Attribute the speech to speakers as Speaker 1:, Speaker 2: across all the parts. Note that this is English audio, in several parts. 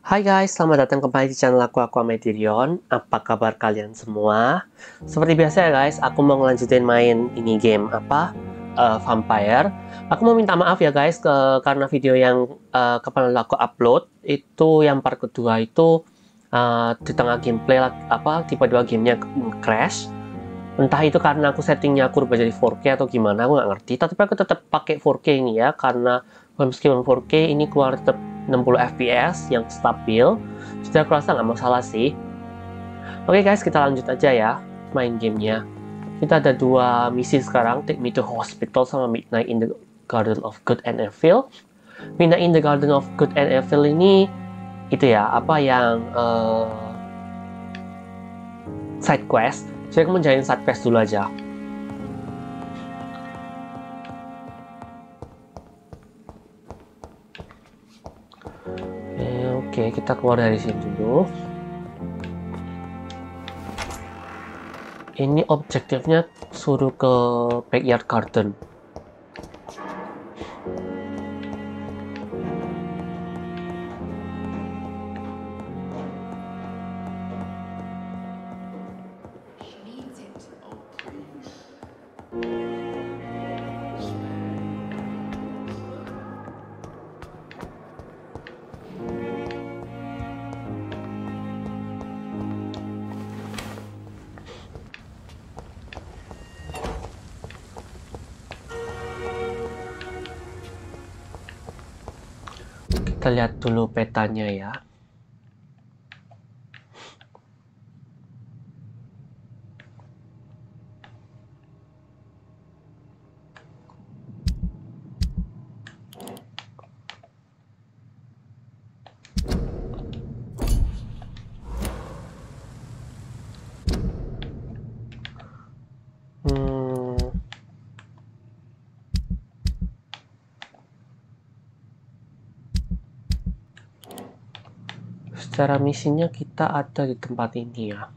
Speaker 1: Hai guys, selamat datang kembali di channel aku Amedirion. Apa kabar kalian semua? Seperti biasa ya guys, aku mau ngelanjutin main ini game Vampyr. Aku mau minta maaf ya guys karena video yang kemarin aku upload itu yang part kedua itu di tengah gameplay tiba-tiba gamenya crash. Entah itu karena aku settingnya aku rubah jadi 4K atau gimana, aku nggak ngerti. Tapi aku tetap pakai 4K ini ya, karena meskipun 4K ini keluar tetap 60 fps yang stabil. Jadi aku rasa nggak masalah sih. Oke guys, kita lanjut aja ya main gamenya. Kita ada dua misi sekarang, Take Me to Hospital sama Midnight in the Garden of Good and Evil. Midnight in the Garden of Good and Evil ini itu ya, apa yang side quest. Jadi aku menjalani side quest dulu aja. Oke, kita keluar dari sini dulu. Ini objektifnya suruh ke backyard garden. Kita lihat dulu petanya ya. Secara misinya kita ada di tempat ini ya.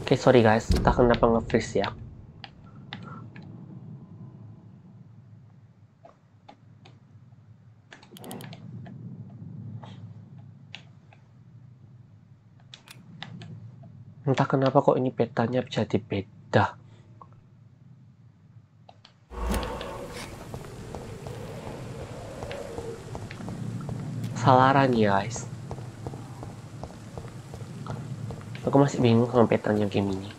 Speaker 1: Oke, sorry guys, entah kenapa nge-freeze ya. Entah kenapa kok ini petanya jadi beda. Salaran ya guys. Aku masih bingung sama petanya game ini.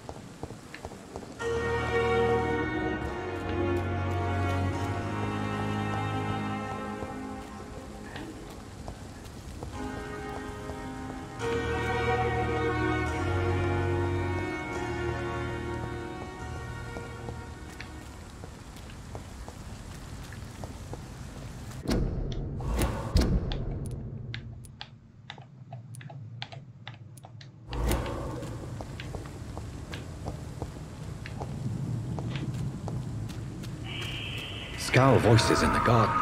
Speaker 2: Scowl voices in the garden.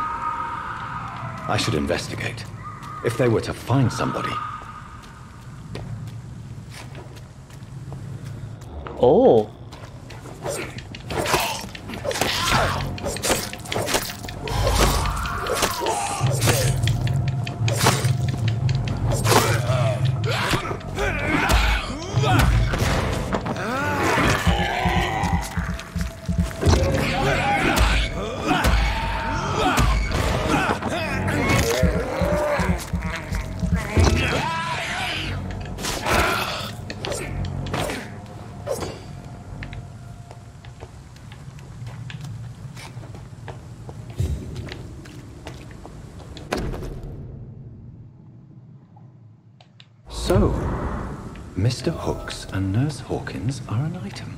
Speaker 2: I should investigate. If they were to find somebody.
Speaker 1: Oh.
Speaker 2: So, Mr. Hooks and Nurse Hawkins are an item.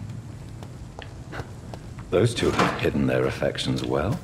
Speaker 2: Those two have hidden their affections well.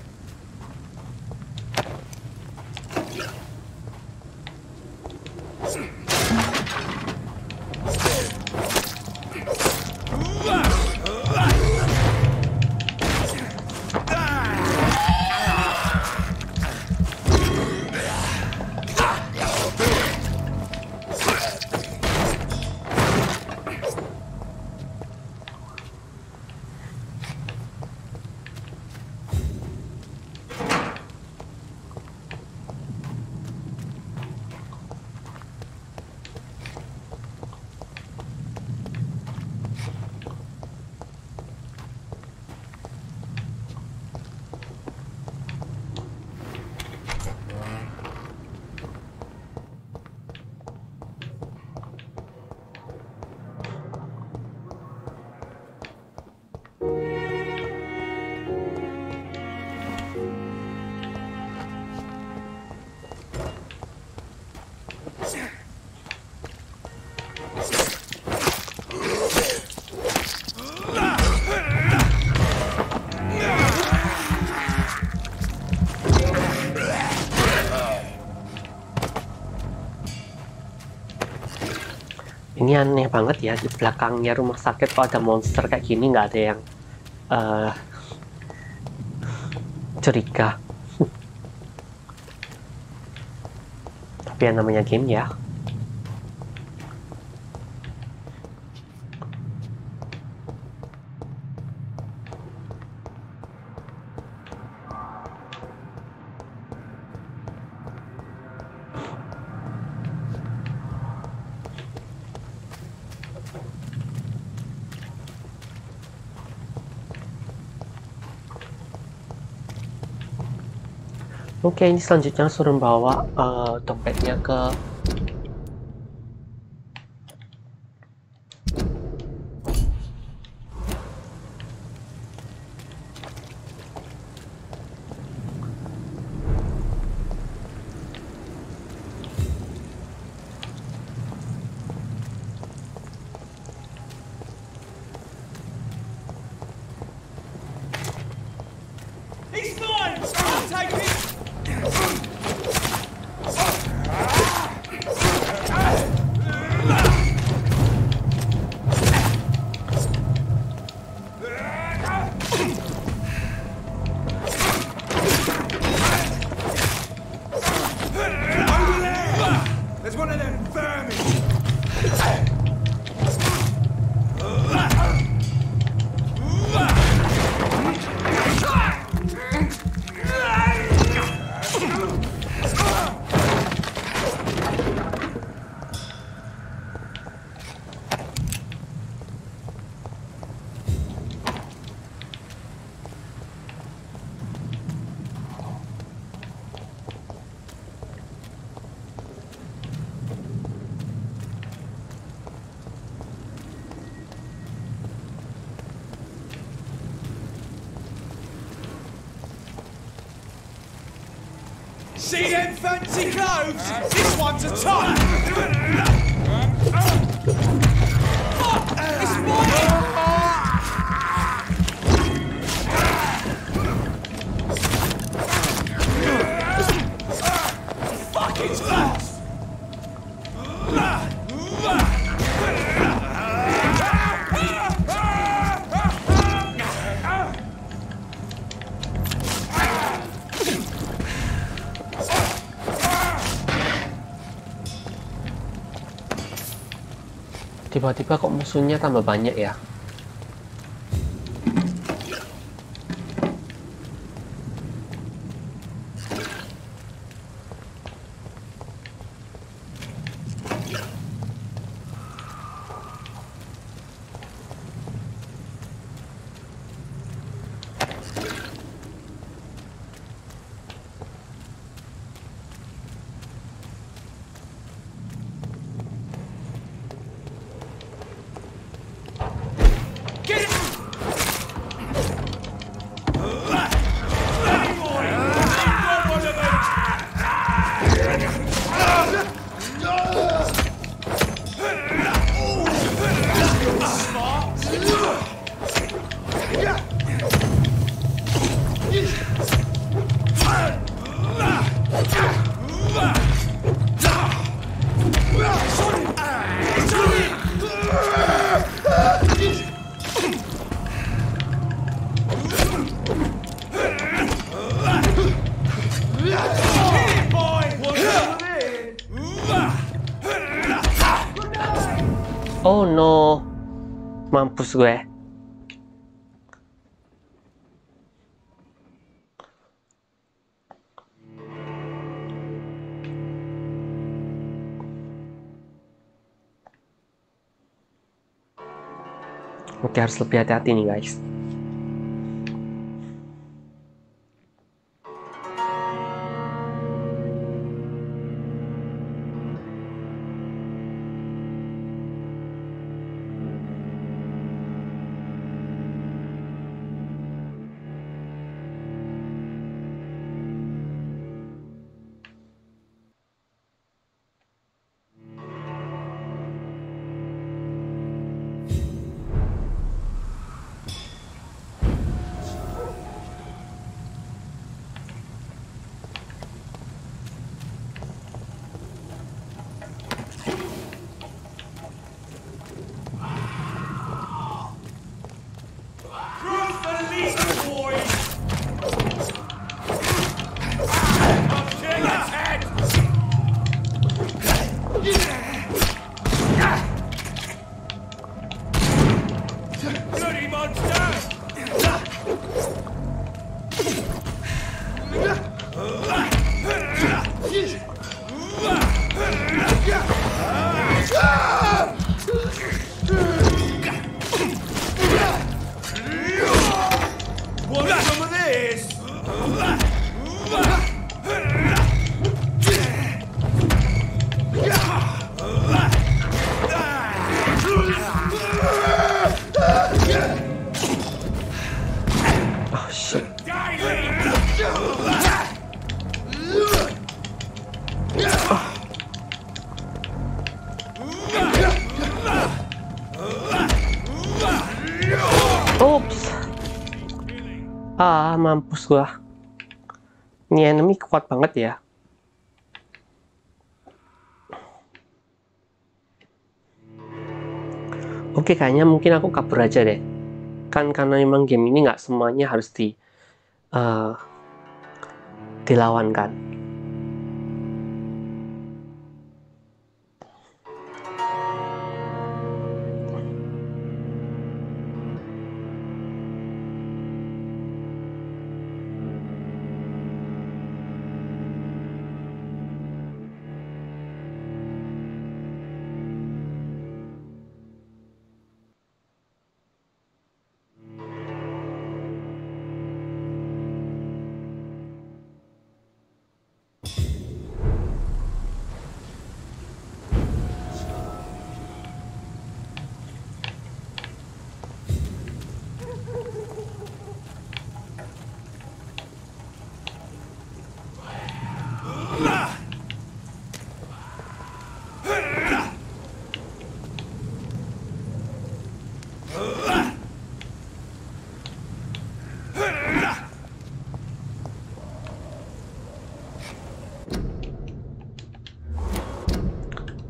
Speaker 1: Ini aneh banget ya, di belakangnya rumah sakit kalau ada monster kayak gini nggak ada yang curiga. Tapi yang namanya game ya. Oke, ini selanjutnya suruh bawa dompetnya ke
Speaker 3: See them fancy clothes? This one's a top! Fuck! It's mine! Fuck, it's lost!
Speaker 1: Tiba-tiba kok musuhnya tambah banyak ya. Mampus gue. Oke, harus lebih hati-hati nih guys. Mampus gua. Ini enemy kuat banget ya. Oke, kayaknya mungkin aku kabur aja deh. Kan karena memang game ini nggak semuanya harus dilawan kan.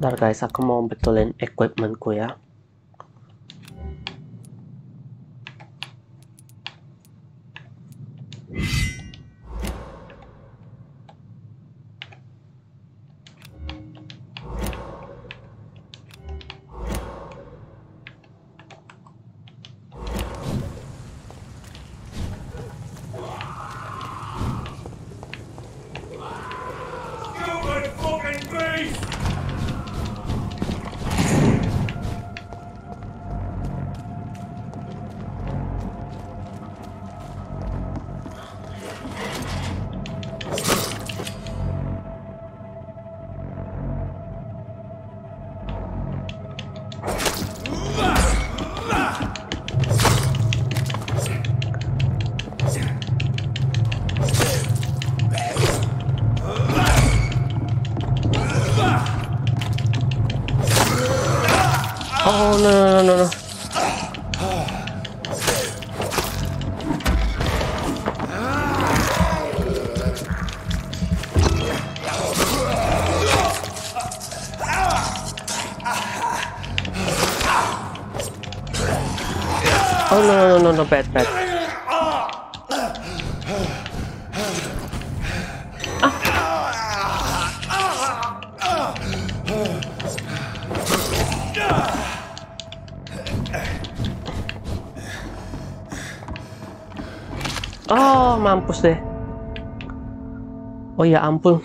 Speaker 1: Bentar guys, aku mau betulin equipmentku ya. Oh no. Oh no, bad. Oh, mampus deh. Oh ya ampun.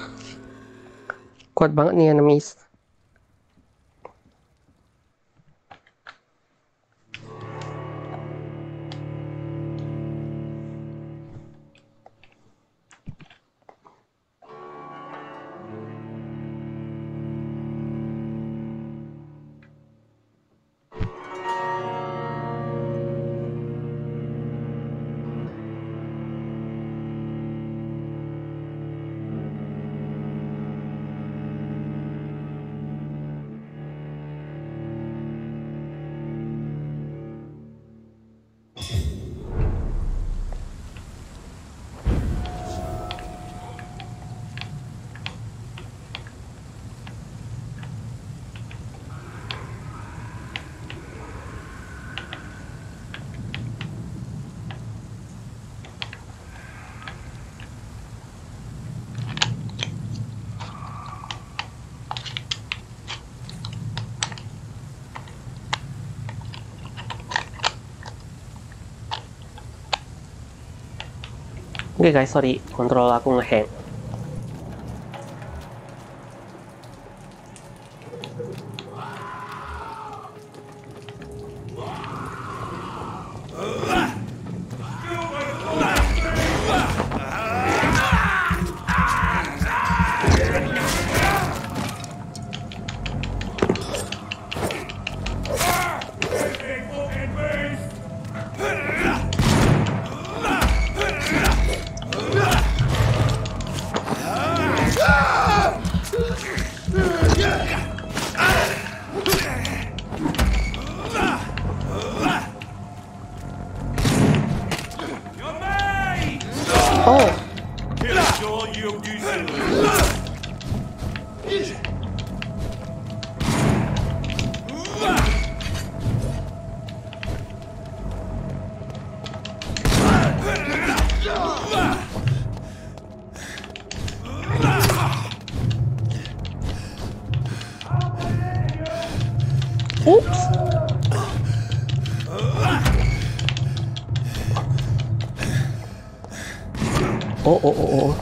Speaker 1: Kuat banget nih enemies. Oke guys, sorry, kontrol aku ngehang. Oh. Oops. Oh.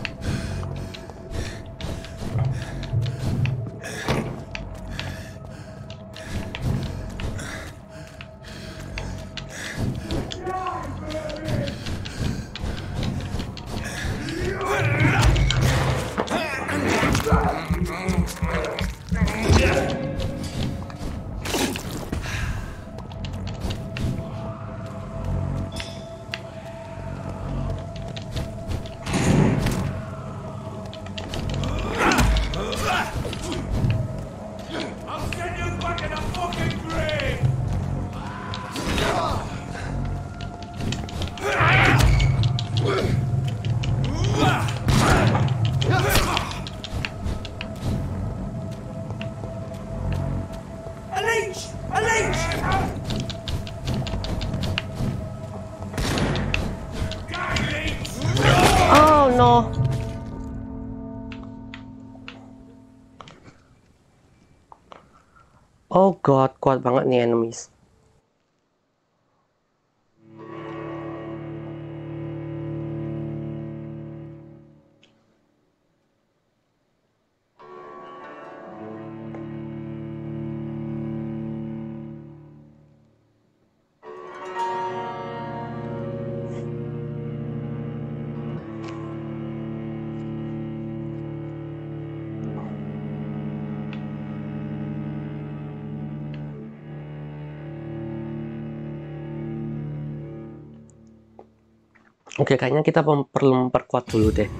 Speaker 1: Oh no. Oh god, kuat banget nih enemies. Oke, kayaknya kita perlu memperkuat dulu deh.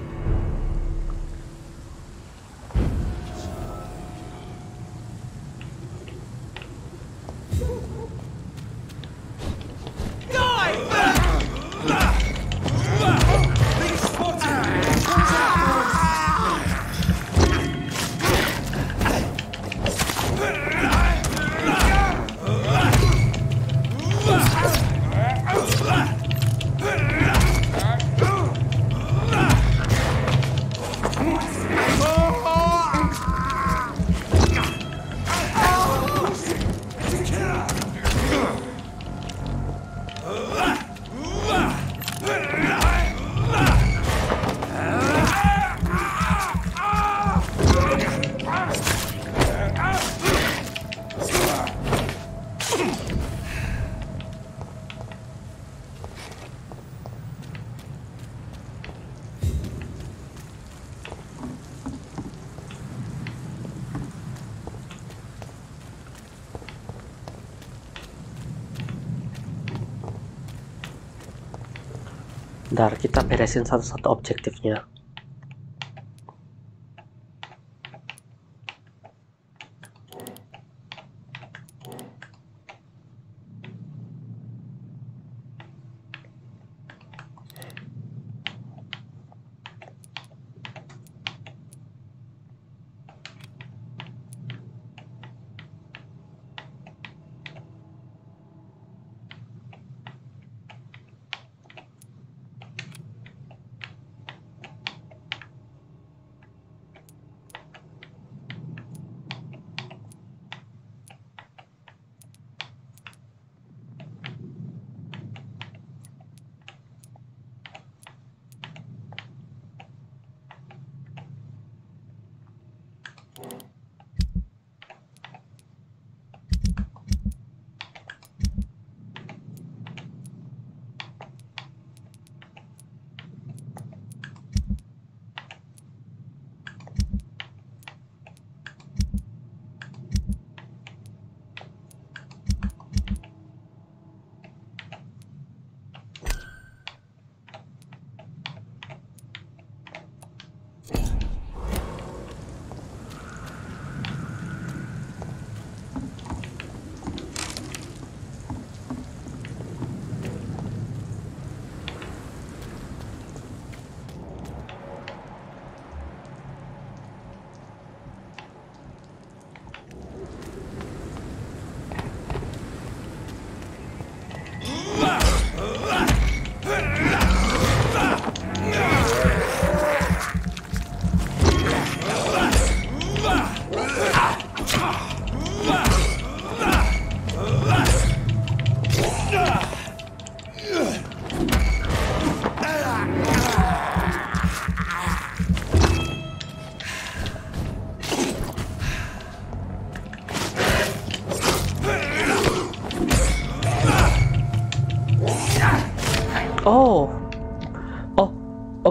Speaker 1: Bentar, kita beresin satu-satu objektifnya.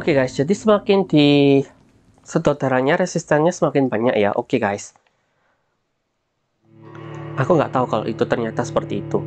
Speaker 1: Oke guys, jadi semakin di sedot darahnya resistannya semakin banyak ya. Oke guys, aku nggak tahu kalau itu ternyata seperti itu.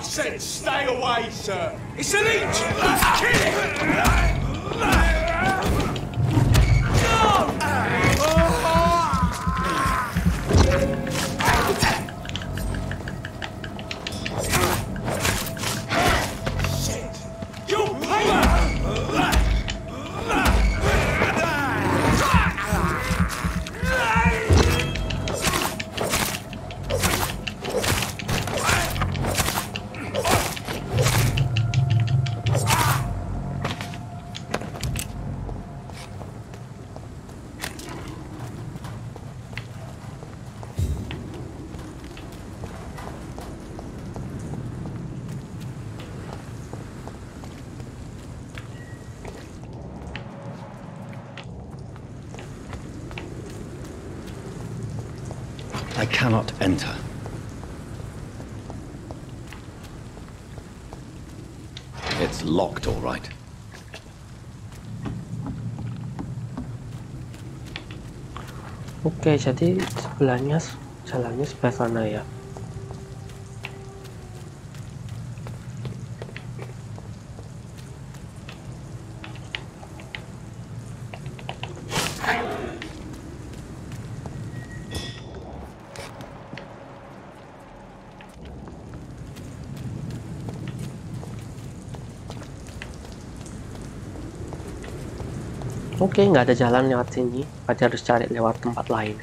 Speaker 3: I said stay away, sir. It's an leech. Kill it.
Speaker 2: cannot enter. It's locked, all right.
Speaker 1: Oke, jadi sebelahnya jalannya sebelah sana ya. Oke, nggak ada jalan lewat sini. Berarti harus cari lewat tempat lain.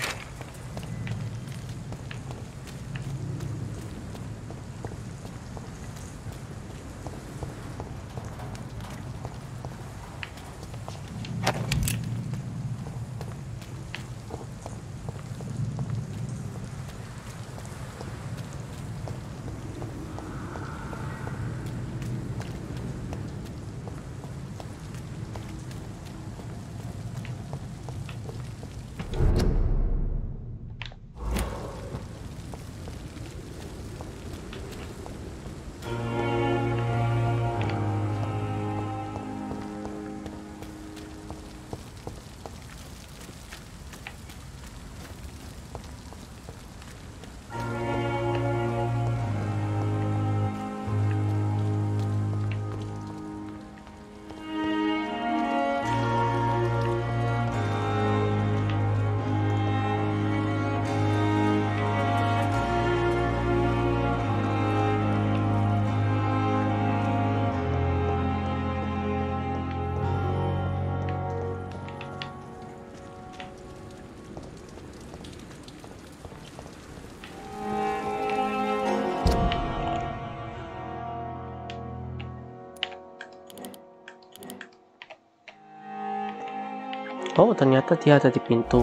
Speaker 1: Oh, ternyata dia ada di pintu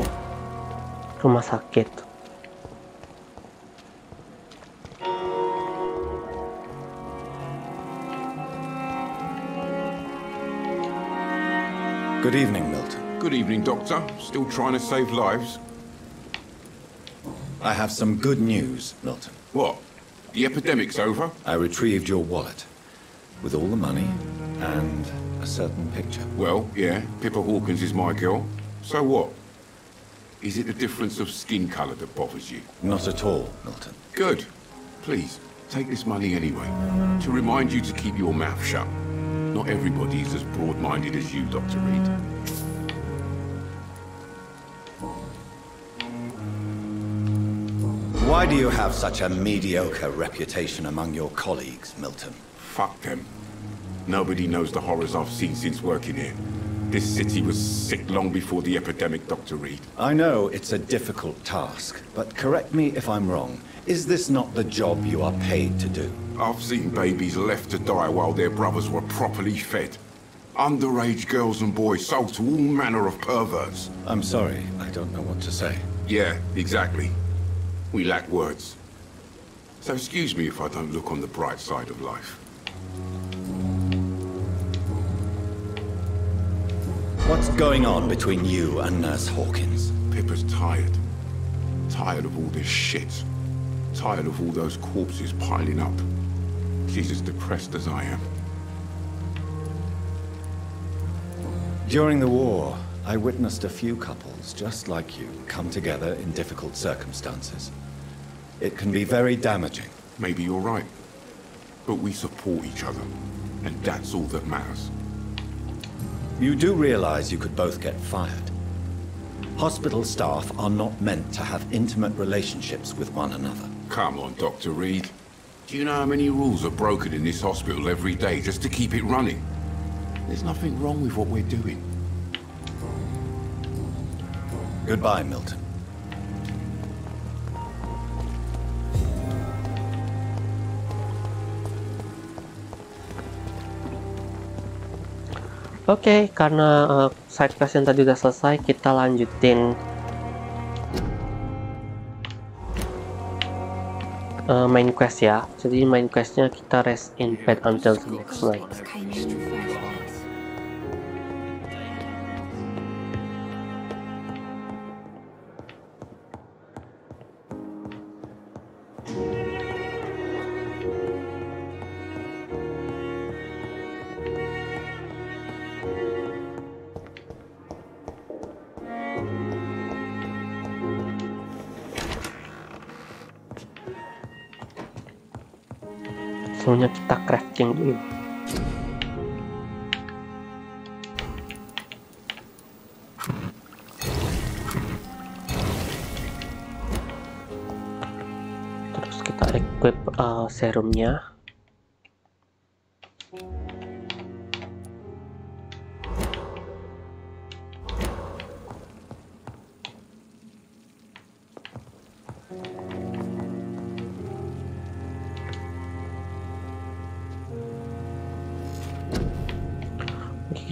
Speaker 1: rumah sakit.
Speaker 2: Good evening, Milton.
Speaker 4: Good evening, Doctor. Still trying to save lives?
Speaker 2: I have some good news, Milton.
Speaker 4: What? The epidemic's over?
Speaker 2: I retrieved your wallet with all the money and a certain picture.
Speaker 4: Well, yeah, Pippa Hawkins is my girl. So what? Is it the difference of skin colour that bothers you?
Speaker 2: Not at all, Milton.
Speaker 4: Good. Please, take this money anyway. To remind you to keep your mouth shut. Not everybody is as broad-minded as you, Dr. Reed.
Speaker 2: Why do you have such a mediocre reputation among your colleagues, Milton?
Speaker 4: Fuck them. Nobody knows the horrors I've seen since working here. This city was sick long before the epidemic, Dr. Reed.
Speaker 2: I know it's a difficult task, but correct me if I'm wrong. Is this not the job you are paid to do?
Speaker 4: I've seen babies left to die while their brothers were properly fed. Underage girls and boys sold to all manner of perverts.
Speaker 2: I'm sorry, I don't know what to say.
Speaker 4: Yeah, exactly. We lack words. So excuse me if I don't look on the bright side of life.
Speaker 2: What's going on between you and Nurse Hawkins?
Speaker 4: Pippa's tired. Tired of all this shit. Tired of all those corpses piling up. She's as depressed as I am.
Speaker 2: During the war, I witnessed a few couples just like you come together in difficult circumstances. It can be very damaging.
Speaker 4: Maybe you're right. But we support each other. And that's all that matters.
Speaker 2: You do realize you could both get fired. Hospital staff are not meant to have intimate relationships with one another.
Speaker 4: Come on, Dr. Reed. Do you know how many rules are broken in this hospital every day just to keep it running? There's nothing wrong with what we're doing.
Speaker 2: Goodbye, Milton.
Speaker 1: Oke, karena side quest yang tadi udah selesai, kita lanjutin main quest ya. Jadi main questnya kita rest in bed until the next night. Sebelumnya kita crafting dulu. Terus kita equip serumnya.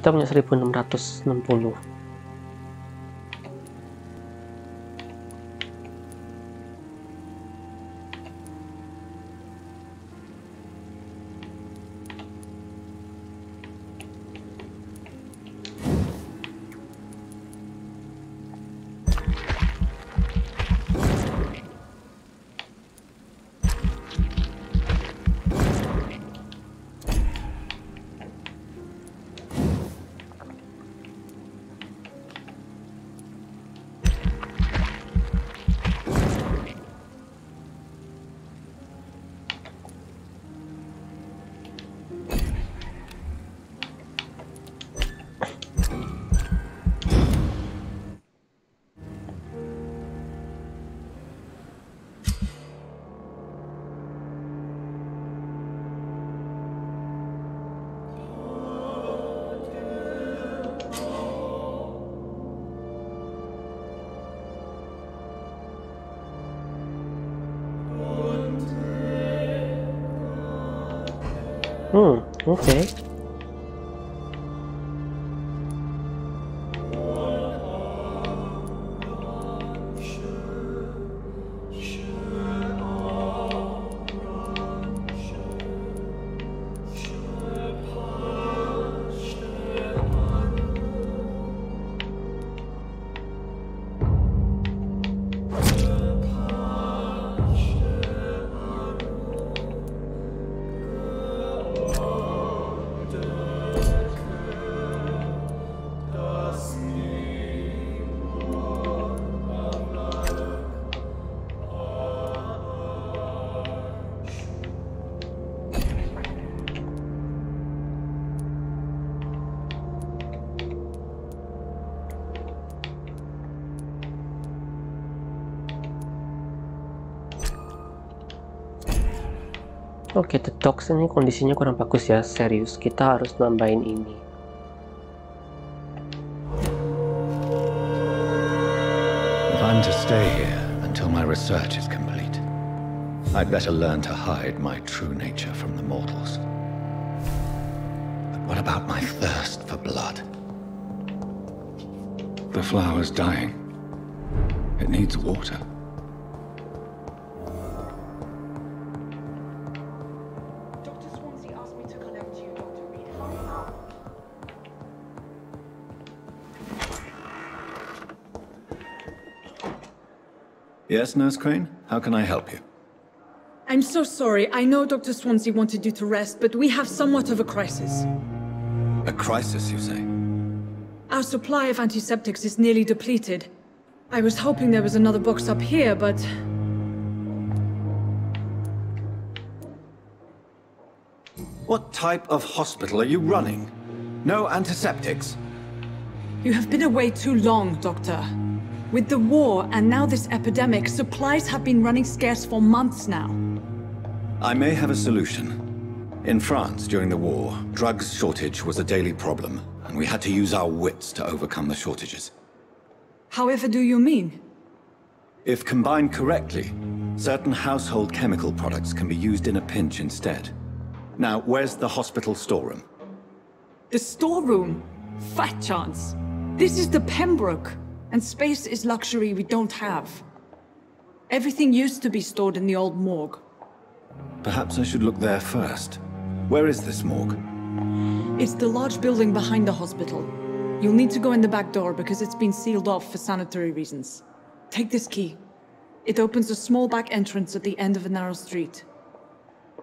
Speaker 1: Kita punya 1660. Okay. Oke, the dogs ini kondisinya kurang bagus ya, serius. Kita harus nambahin ini.
Speaker 2: If I'm to stay here until my research is complete, I'd better learn to hide my true nature from the mortals. But what about my thirst for blood?
Speaker 4: The flower's dying. It needs water.
Speaker 2: Yes, Nurse Crane? How can I help you?
Speaker 5: I'm so sorry. I know Dr. Swansea wanted you to rest, but we have somewhat of a crisis.
Speaker 2: A crisis, you say?
Speaker 5: Our supply of antiseptics is nearly depleted. I was hoping there was another box up here, but...
Speaker 2: What type of hospital are you running? No antiseptics?
Speaker 5: You have been away too long, Doctor. With the war and now this epidemic, supplies have been running scarce for months now.
Speaker 2: I may have a solution. In France, during the war, drugs shortage was a daily problem, and we had to use our wits to overcome the shortages.
Speaker 5: However do you mean?
Speaker 2: If combined correctly, certain household chemical products can be used in a pinch instead. Now, where's the hospital storeroom?
Speaker 5: The storeroom? Fat chance. This is the Pembroke, and space is luxury we don't have. Everything used to be stored in the old morgue.
Speaker 2: Perhaps I should look there first. Where is this morgue?
Speaker 5: It's the large building behind the hospital. You'll need to go in the back door because it's been sealed off for sanitary reasons. Take this key. It opens a small back entrance at the end of a narrow street.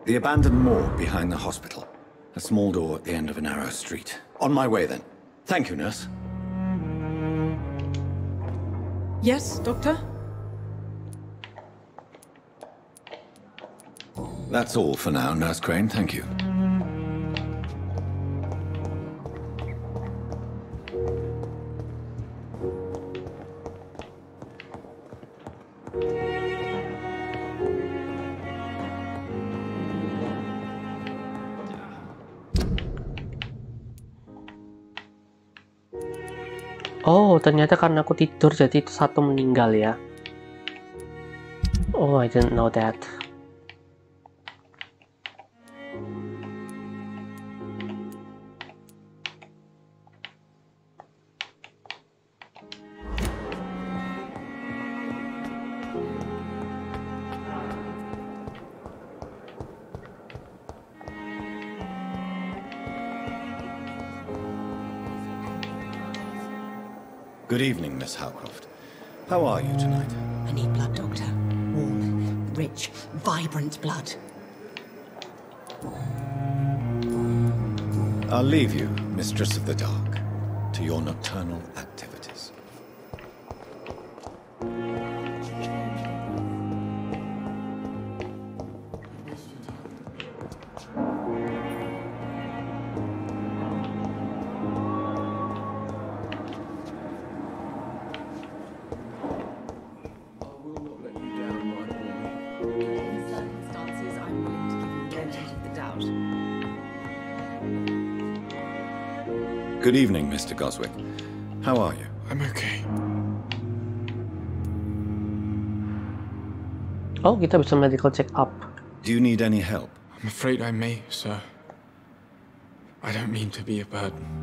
Speaker 2: The abandoned morgue behind the hospital. A small door at the end of a narrow street. On my way then. Thank you, nurse.
Speaker 5: Yes, Doctor?
Speaker 2: That's all for now, Nurse Crane. Thank you.
Speaker 1: Oh, ternyata karena aku tidur jadi itu satu meninggal ya. Oh, I didn't know that.
Speaker 2: Good evening, Miss Howcroft. How are you tonight?
Speaker 6: I need blood, Doctor. Warm, rich, vibrant blood.
Speaker 2: I'll leave you, Mistress of the Dark, to your nocturnal activities. Good evening, Mr. Goswick. How are you?
Speaker 4: I'm okay.
Speaker 1: Oh, kita bisa medical check up.
Speaker 2: Do you need any help?
Speaker 4: I'm afraid I may, sir. I don't mean to be a burden.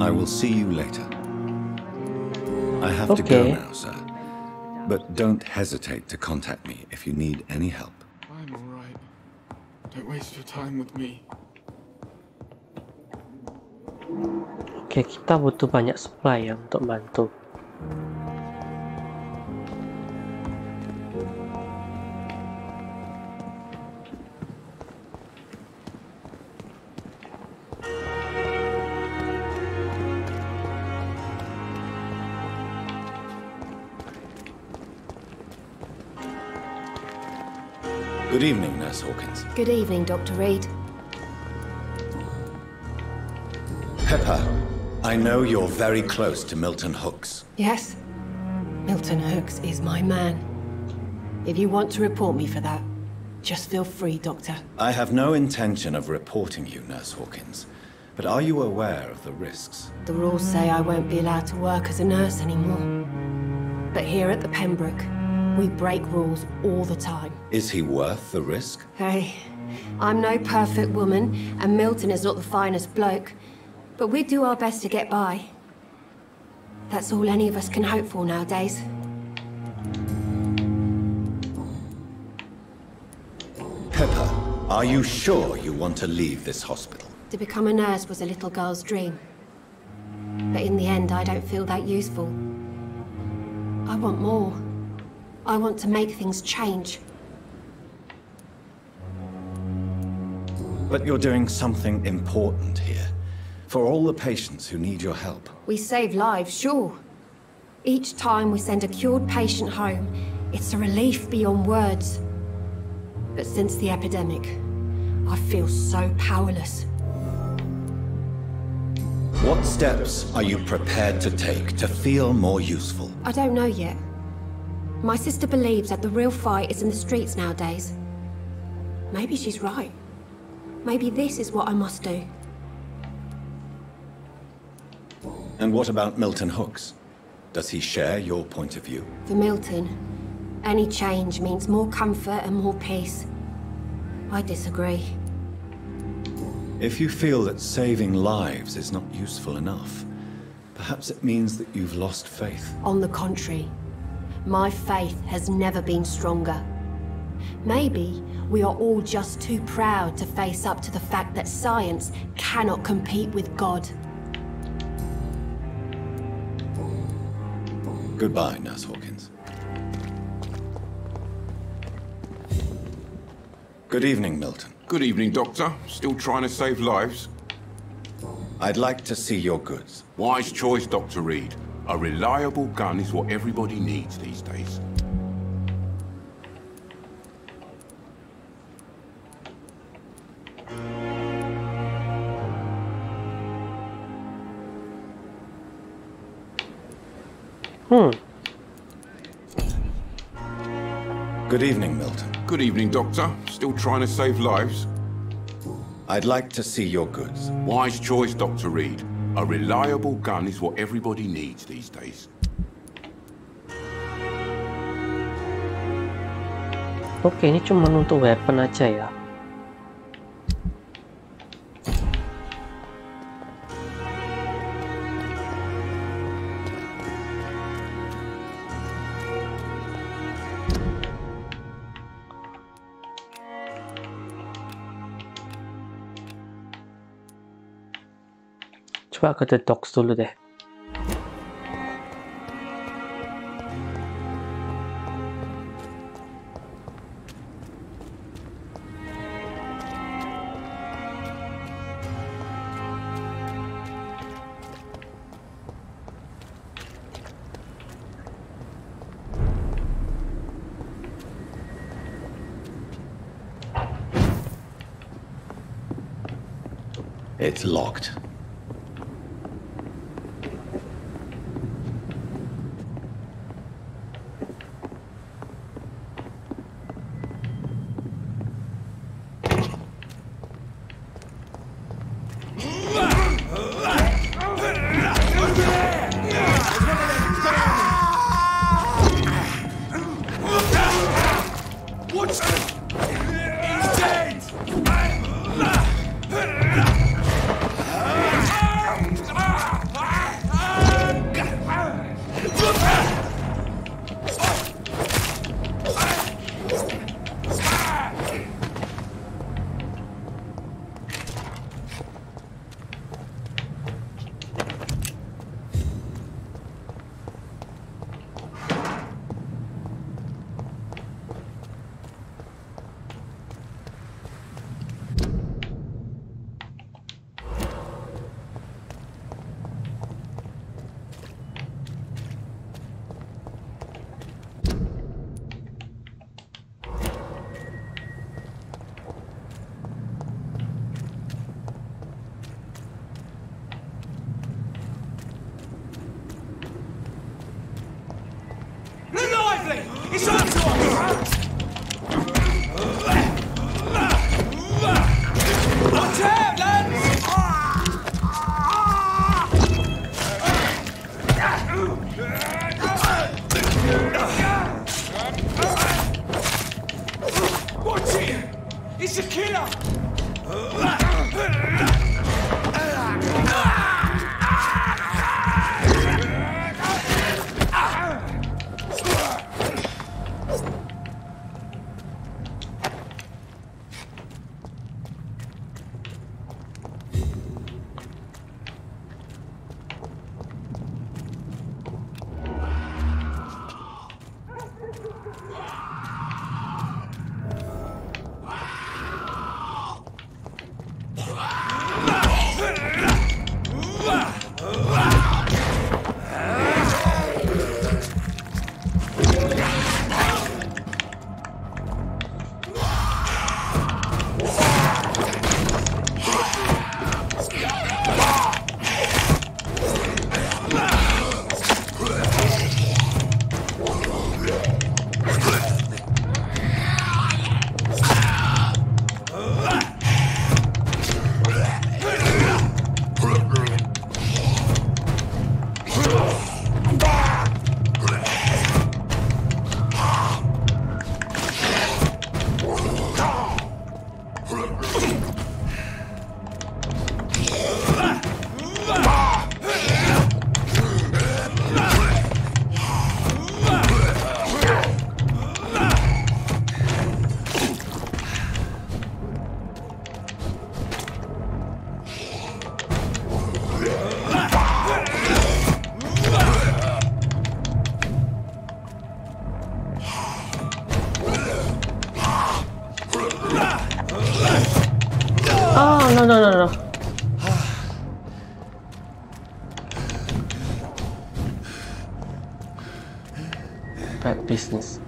Speaker 2: I will see you later. I have to go now, sir. But don't hesitate to contact me if you need any help.
Speaker 4: I'm all right. Don't waste your time with me.
Speaker 1: Oke, kita butuh banyak supply ya untuk bantu.
Speaker 2: Good evening, Nurse Hawkins.
Speaker 6: Good evening, Dr. Reed.
Speaker 2: Pepper, I know you're very close to Milton Hooks.
Speaker 6: Yes? Milton Hooks is my man. If you want to report me for that, just feel free, Doctor.
Speaker 2: I have no intention of reporting you, Nurse Hawkins. But are you aware of the risks?
Speaker 6: The rules say I won't be allowed to work as a nurse anymore. But here at the Pembroke, we break rules all the time.
Speaker 2: Is he worth the risk?
Speaker 6: Hey, I'm no perfect woman, and Milton is not the finest bloke. But we do our best to get by. That's all any of us can hope for nowadays.
Speaker 2: Pepper, are you sure you want to leave this hospital?
Speaker 6: To become a nurse was a little girl's dream. But in the end, I don't feel that useful. I want more. I want to make things change.
Speaker 2: But you're doing something important here. For all the patients who need your help.
Speaker 6: We save lives, sure. Each time we send a cured patient home, it's a relief beyond words. But since the epidemic, I feel so powerless.
Speaker 2: What steps are you prepared to take to feel more useful?
Speaker 6: I don't know yet. My sister believes that the real fight is in the streets nowadays. Maybe she's right. Maybe this is what I must do.
Speaker 2: And what about Milton Hooks? Does he share your point of view?
Speaker 6: For Milton, any change means more comfort and more peace. I disagree.
Speaker 2: If you feel that saving lives is not useful enough, perhaps it means that you've lost faith.
Speaker 6: On the contrary, my faith has never been stronger. Maybe we are all just too proud to face up to the fact that science cannot compete with God.
Speaker 2: Goodbye, Nurse Hawkins. Good evening, Milton.
Speaker 4: Good evening, Doctor. Still trying to save lives?
Speaker 2: I'd like to see your goods.
Speaker 4: Wise choice, Dr. Reed. A reliable gun is what everybody needs these days.
Speaker 2: Good evening, Milton.
Speaker 4: Good evening, Doctor. Still trying to save lives?
Speaker 2: I'd like to see your goods.
Speaker 4: Wise choice, Dr. Reed. A reliable gun is what everybody needs these days.
Speaker 1: Oke, ini cuma untuk weapon aja ya. Coba ke The Docs dulu deh.
Speaker 2: It's locked.
Speaker 3: It's on to us! Watch out, lads! Watch it! It's a killer!
Speaker 1: No. Bad business.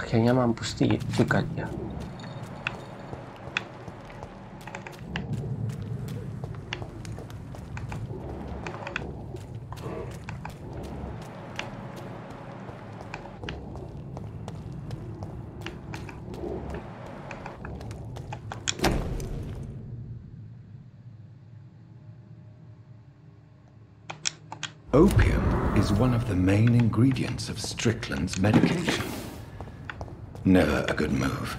Speaker 1: Akhirnya mampus juga dia.
Speaker 2: Opium is one of the main ingredients of Strickland's medication. Never a good move.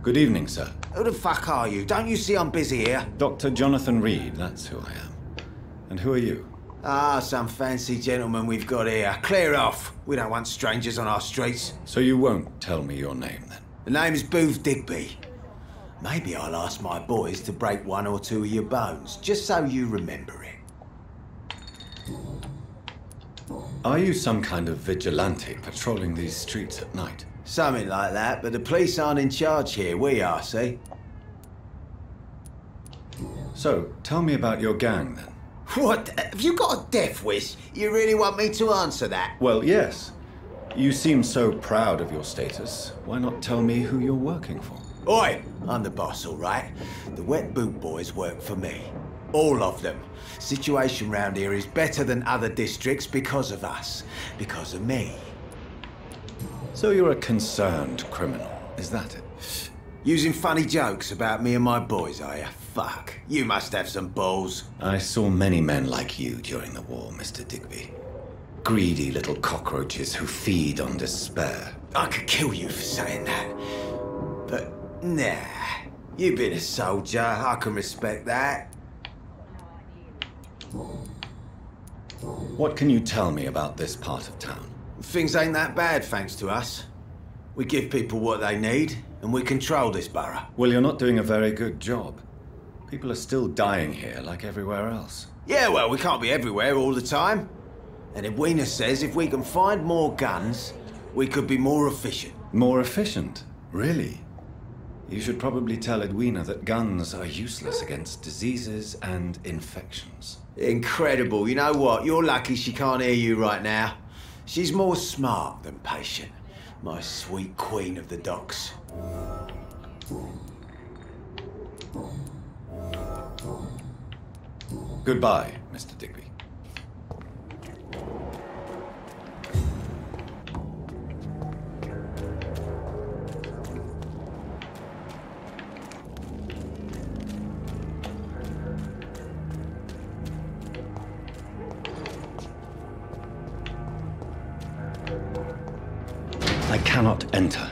Speaker 2: Good evening, sir.
Speaker 7: Who the fuck are you? Don't you see I'm busy here?
Speaker 2: Dr. Jonathan Reed, that's who I am. And who are you?
Speaker 7: Ah, some fancy gentleman we've got here. Clear off. We don't want strangers on our streets.
Speaker 2: So you won't tell me your name, then?
Speaker 7: The name is Booth Digby. Maybe I'll ask my boys to break one or two of your bones, just so you remember it.
Speaker 2: Are you some kind of vigilante patrolling these streets at night?
Speaker 7: Something like that, but the police aren't in charge here. We are, see?
Speaker 2: So, tell me about your gang, then.
Speaker 7: What? Have you got a death wish? You really want me to answer that?
Speaker 2: Well, yes. You seem so proud of your status. Why not tell me who you're working for?
Speaker 7: Oi! I'm the boss, all right? The wet boot boys work for me. All of them. Situation round here is better than other districts because of us. Because of me.
Speaker 2: So you're a concerned criminal, is that it?
Speaker 7: Using funny jokes about me and my boys, are you? Fuck. You must have some balls.
Speaker 2: I saw many men like you during the war, Mr. Digby. Greedy little cockroaches who feed on despair.
Speaker 7: I could kill you for saying that. But, nah. You've been a soldier. I can respect that.
Speaker 2: What can you tell me about this part of town?
Speaker 7: Things ain't that bad, thanks to us. We give people what they need, and we control this borough.
Speaker 2: Well, you're not doing a very good job. People are still dying here like everywhere else.
Speaker 7: Yeah, well, we can't be everywhere all the time. And Edwina says if we can find more guns, we could be more efficient.
Speaker 2: More efficient? Really? You should probably tell Edwina that guns are useless against diseases and infections.
Speaker 7: Incredible. You know what? You're lucky she can't hear you right now. She's more smart than patient. My sweet queen of the docks.
Speaker 2: Goodbye, Mr. Digby. I cannot enter.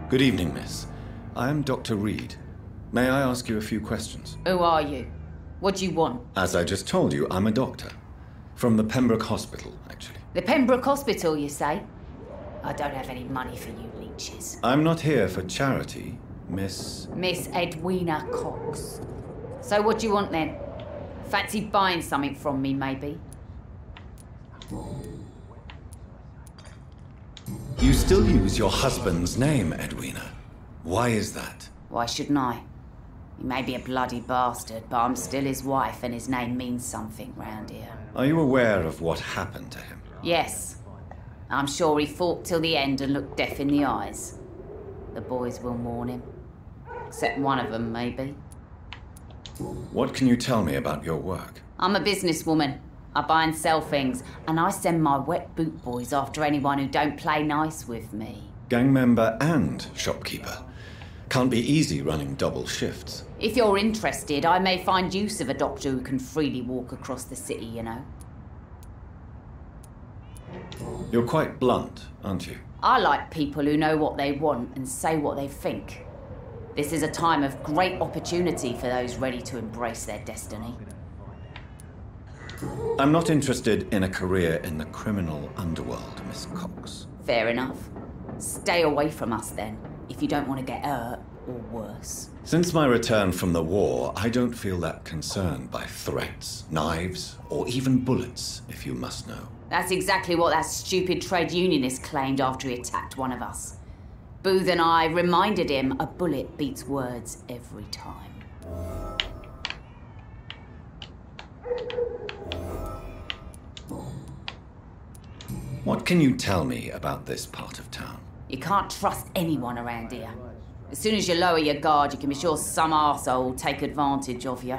Speaker 2: Good evening, miss. I am Dr. Reed. May I ask you a few questions?
Speaker 8: Who are you? What do you want?
Speaker 2: As I just told you, I'm a doctor. From the Pembroke Hospital, actually.
Speaker 8: The Pembroke Hospital, you say? I don't have any money for you leeches.
Speaker 2: I'm not here for charity, Miss...
Speaker 8: Miss Edwina Cox. So what do you want then? Fancy buying something from me, maybe?
Speaker 2: You still use your husband's name, Edwina. Why is that?
Speaker 8: Why shouldn't I? He may be a bloody bastard, but I'm still his wife and his name means something round here.
Speaker 2: Are you aware of what happened to him?
Speaker 8: Yes. I'm sure he fought till the end and looked death in the eyes. The boys will mourn him. Except one of them, maybe.
Speaker 2: What can you tell me about your work?
Speaker 8: I'm a businesswoman. I buy and sell things, and I send my wet boot boys after anyone who don't play nice with me.
Speaker 2: Gang member and shopkeeper. Can't be easy running double shifts.
Speaker 8: If you're interested, I may find use of a doctor who can freely walk across the city, you know.
Speaker 2: You're quite blunt, aren't you?
Speaker 8: I like people who know what they want and say what they think. This is a time of great opportunity for those ready to embrace their destiny.
Speaker 2: I'm not interested in a career in the criminal underworld, Miss Cox.
Speaker 8: Fair enough. Stay away from us then, if you don't want to get hurt or worse.
Speaker 2: Since my return from the war, I don't feel that concerned by threats, knives, or even bullets, if you must know.
Speaker 8: That's exactly what that stupid trade unionist claimed after he attacked one of us. Booth and I reminded him a bullet beats words every time.
Speaker 2: What can you tell me about this part of town?
Speaker 8: You can't trust anyone around here. As soon as you lower your guard, you can be sure some arsehole will take advantage of you.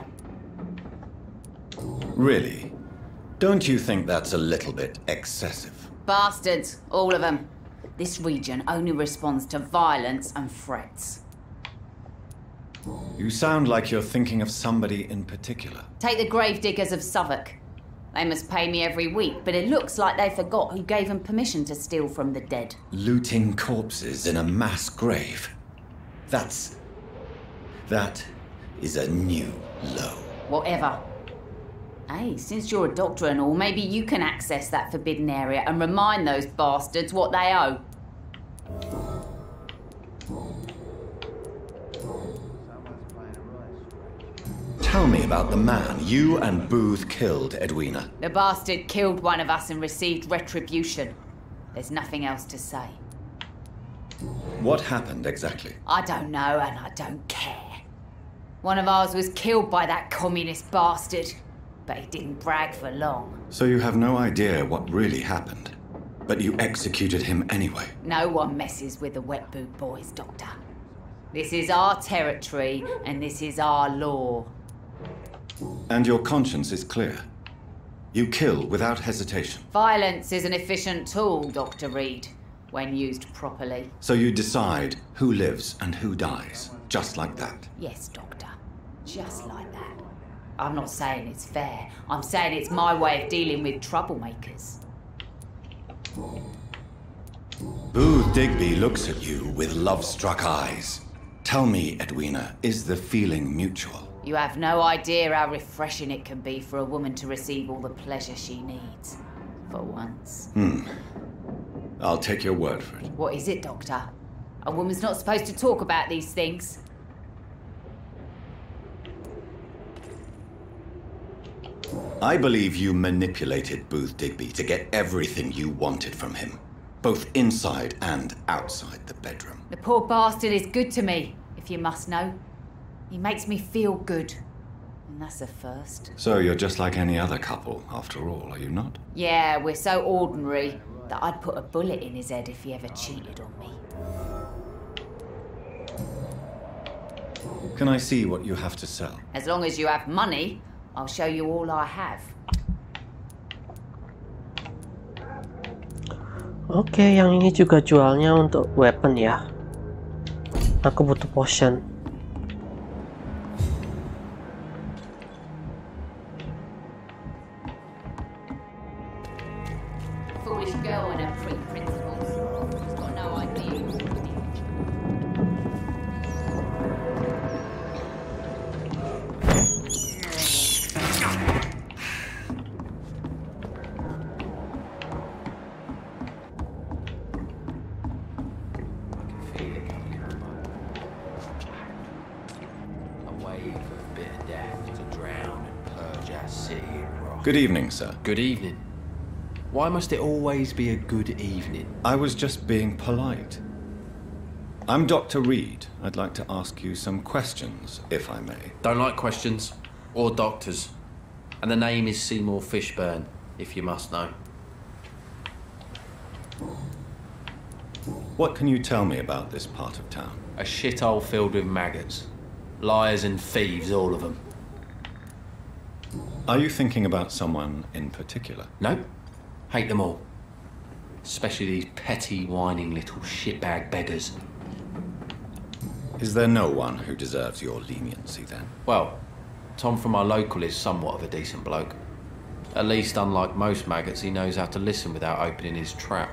Speaker 2: Really? Don't you think that's a little bit excessive?
Speaker 8: Bastards, all of them. This region only responds to violence and threats.
Speaker 2: You sound like you're thinking of somebody in particular.
Speaker 8: Take the gravediggers of Southwark. They must pay me every week, but it looks like they forgot who gave them permission to steal from the dead.
Speaker 2: Looting corpses in a mass grave. That is a new low.
Speaker 8: Whatever. Hey, since you're a doctor and all, maybe you can access that forbidden area and remind those bastards what they owe.
Speaker 2: Tell me about the man you and Booth killed, Edwina.
Speaker 8: The bastard killed one of us and received retribution. There's nothing else to say.
Speaker 2: What happened exactly?
Speaker 8: I don't know and I don't care. One of ours was killed by that communist bastard, but he didn't brag for long.
Speaker 2: So you have no idea what really happened, but you executed him anyway.
Speaker 8: No one messes with the wet boot boys, Doctor. This is our territory and this is our law.
Speaker 2: And your conscience is clear. You kill without hesitation.
Speaker 8: Violence is an efficient tool, Dr. Reed, when used properly.
Speaker 2: So you decide who lives and who dies, just like that?
Speaker 8: Yes, Doctor. Just like that. I'm not saying it's fair. I'm saying it's my way of dealing with troublemakers.
Speaker 2: Booth Digby looks at you with love-struck eyes. Tell me, Edwina, is the feeling mutual?
Speaker 8: You have no idea how refreshing it can be for a woman to receive all the pleasure she needs. For once.
Speaker 2: I'll take your word for it.
Speaker 8: What is it, Doctor? A woman's not supposed to talk about these things.
Speaker 2: I believe you manipulated Booth Digby to get everything you wanted from him, both inside and outside the bedroom.
Speaker 8: The poor bastard is good to me, if you must know. He makes me feel good. And that's a first.
Speaker 2: So you're just like any other couple, after all, are you not?
Speaker 8: Yeah, we're so ordinary that I'd put a bullet in his head if he ever cheated on me.
Speaker 2: Can I see what you have to sell?
Speaker 8: As long as you have money, I'll show you all I have.
Speaker 1: Oke, yang ini juga jualnya untuk weapon ya. Aku butuh potion.
Speaker 8: Foolish girl and her pre-principles. She's got no idea.
Speaker 2: Good evening, sir.
Speaker 9: Good evening. Why must it always be a good evening?
Speaker 2: I was just being polite. I'm Dr. Reed. I'd like to ask you some questions, if I may.
Speaker 9: Don't like questions. Or doctors. And the name is Seymour Fishburne, if you must know.
Speaker 2: What can you tell me about this part of town?
Speaker 9: A shithole filled with maggots. Liars and thieves, all of them.
Speaker 2: Are you thinking about someone in particular?
Speaker 9: Nope. Hate them all. Especially these petty, whining little shitbag beggars.
Speaker 2: Is there no one who deserves your leniency, then?
Speaker 9: Well, Tom from our local is somewhat of a decent bloke. At least, unlike most maggots, he knows how to listen without opening his trap.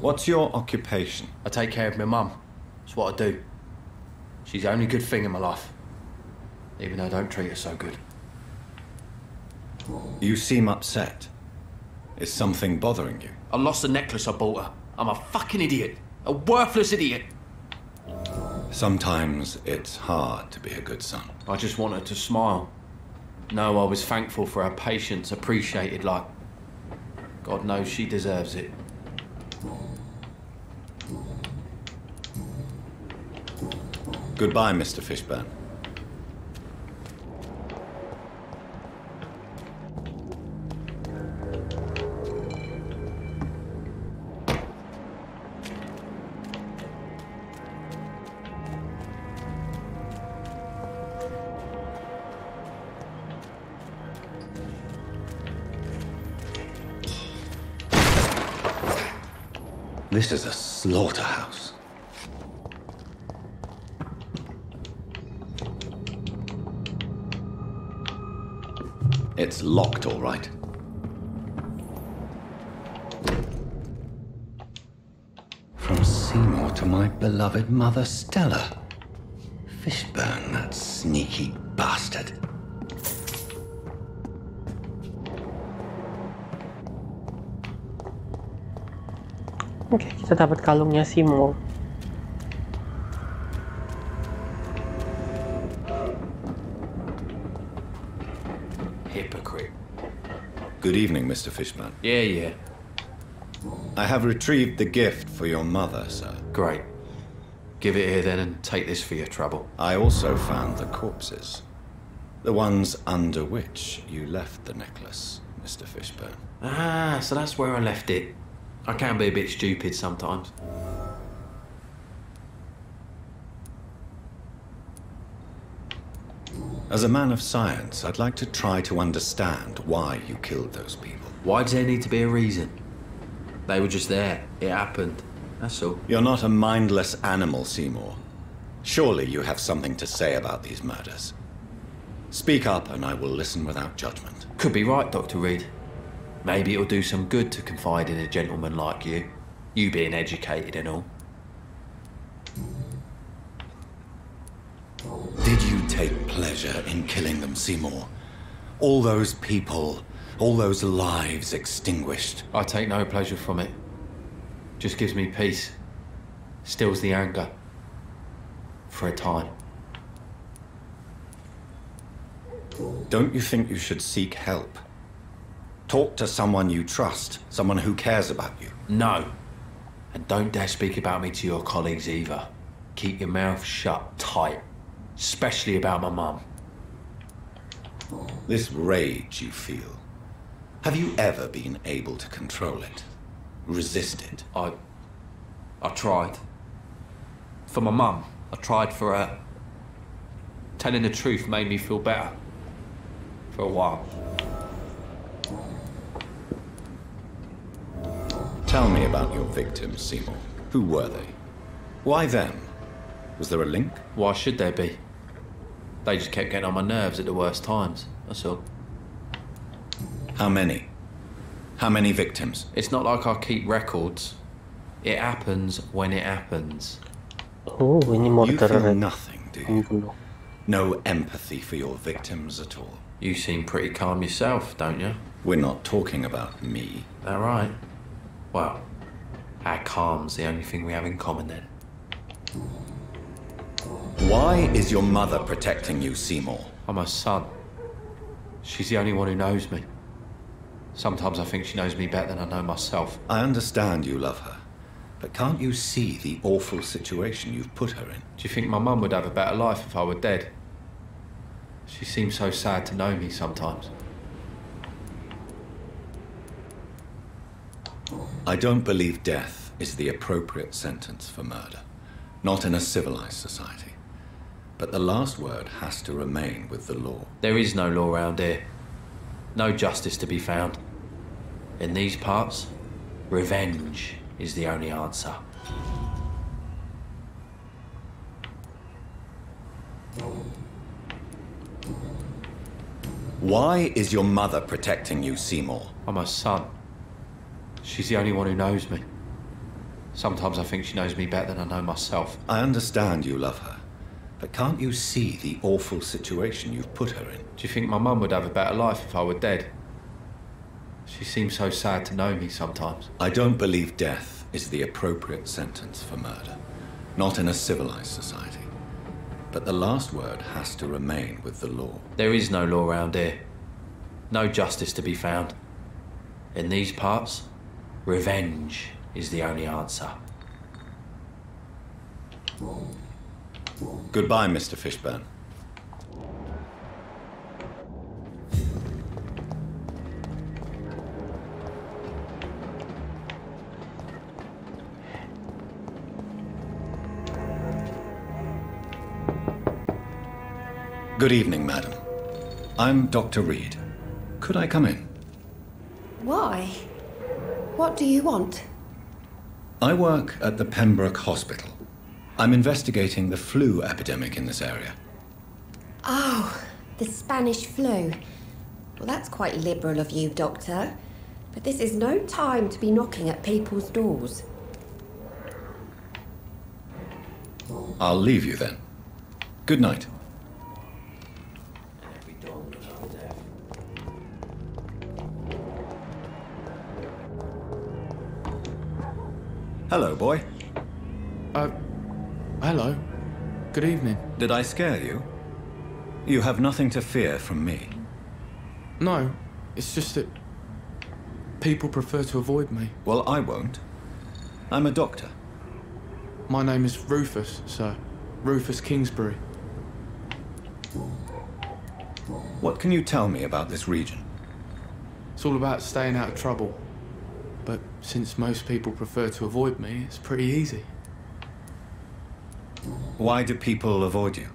Speaker 2: What's your occupation?
Speaker 9: I take care of my mum. That's what I do. She's the only good thing in my life. Even though I don't treat her so good.
Speaker 2: You seem upset. Is something bothering you?
Speaker 9: I lost the necklace I bought her. I'm a fucking idiot. A worthless idiot.
Speaker 2: Sometimes it's hard to be a good son.
Speaker 9: I just want her to smile. No, I was thankful for her patience, appreciated like... God knows she deserves it.
Speaker 2: Goodbye, Mr. Fishburne. This is a slaughterhouse. It's locked, all right. From Seymour to my beloved mother, Stella. Fishburne, that sneaky bastard.
Speaker 1: Oke, kita dapat kalungnya Simo.
Speaker 9: Hypocrite.
Speaker 2: Good evening, Mr. Fishman.
Speaker 9: Yeah.
Speaker 2: I have retrieved the gift for your mother, sir.
Speaker 9: Great. Give it here then and take this for your trouble.
Speaker 2: I also found the corpses. The ones under which you left the necklace, Mr. Fishburne.
Speaker 9: Ah, so that's where I left it. I can be a bit stupid sometimes.
Speaker 2: As a man of science, I'd like to try to understand why you killed those people.
Speaker 9: Why does there need to be a reason? They were just there. It happened. That's all.
Speaker 2: You're not a mindless animal, Seymour. Surely you have something to say about these murders. Speak up and I will listen without judgment.
Speaker 9: Could be right, Dr. Reed. Maybe it'll do some good to confide in a gentleman like you. You being educated and all.
Speaker 2: Did you take pleasure in killing them, Seymour? All those people, all those lives extinguished.
Speaker 9: I take no pleasure from it. Just gives me peace. Stills the anger. For a time.
Speaker 2: Don't you think you should seek help? Talk to someone you trust, someone who cares about you.
Speaker 9: No. And don't dare speak about me to your colleagues either. Keep your mouth shut tight. Especially about my mum.
Speaker 2: This rage you feel, have you ever been able to control it? Resist it?
Speaker 9: I tried. For my mum. I tried for her. Telling the truth made me feel better. For a while.
Speaker 2: Tell me about your victims, Seymour. Who were they? Why them? Was there a link?
Speaker 9: Why should there be? They just kept getting on my nerves at the worst times, that's all.
Speaker 2: How many? How many victims?
Speaker 9: It's not like I keep records. It happens when it happens.
Speaker 1: Oh, ini
Speaker 2: You feel
Speaker 1: mortar.
Speaker 2: nothing, do you? No empathy for your victims at all?
Speaker 9: You seem pretty calm yourself, don't you?
Speaker 2: We're not talking about me.
Speaker 9: All right. Well, our calm's the only thing we have in common then.
Speaker 2: Why is your mother protecting you, Seymour?
Speaker 9: I'm her son. She's the only one who knows me. Sometimes I think she knows me better than I know myself.
Speaker 2: I understand you love her, but can't you see the awful situation you've put her in?
Speaker 9: Do you think my mum would have a better life if I were dead? She seems so sad to know me sometimes.
Speaker 2: I don't believe death is the appropriate sentence for murder. Not in a civilized society. But the last word has to remain with the law.
Speaker 9: There is no law around here. No justice to be found. In these parts, revenge is the only answer.
Speaker 2: Why is your mother protecting you, Seymour?
Speaker 9: I'm her son. She's the only one who knows me. Sometimes I think she knows me better than I know myself.
Speaker 2: I understand you love her, but can't you see the awful situation you've put her in?
Speaker 9: Do you think my mum would have a better life if I were dead? She seems so sad to know me sometimes.
Speaker 2: I don't believe death is the appropriate sentence for murder. Not in a civilized society. But the last word has to remain with the law.
Speaker 9: There is no law around here. No justice to be found. In these parts, revenge is the only answer.
Speaker 2: Goodbye, Mr. Fishburne. Good evening, madam. I'm Dr. Reed. Could I come in?
Speaker 6: Why? What do you want?
Speaker 2: I work at the Pembroke Hospital. I'm investigating the flu epidemic in this area.
Speaker 6: Oh, the Spanish flu. Well, that's quite liberal of you, Doctor. But this is no time to be knocking at people's doors.
Speaker 2: I'll leave you then. Good night. Hello, boy.
Speaker 10: Hello. Good evening.
Speaker 2: Did I scare you? You have nothing to fear from me.
Speaker 10: No, it's just that people prefer to avoid me.
Speaker 2: Well, I won't. I'm a doctor.
Speaker 10: My name is Rufus, sir. Rufus Kingsbury.
Speaker 2: What can you tell me about this region?
Speaker 10: It's all about staying out of trouble. But since most people prefer to avoid me, it's pretty easy.
Speaker 2: Why do people avoid you?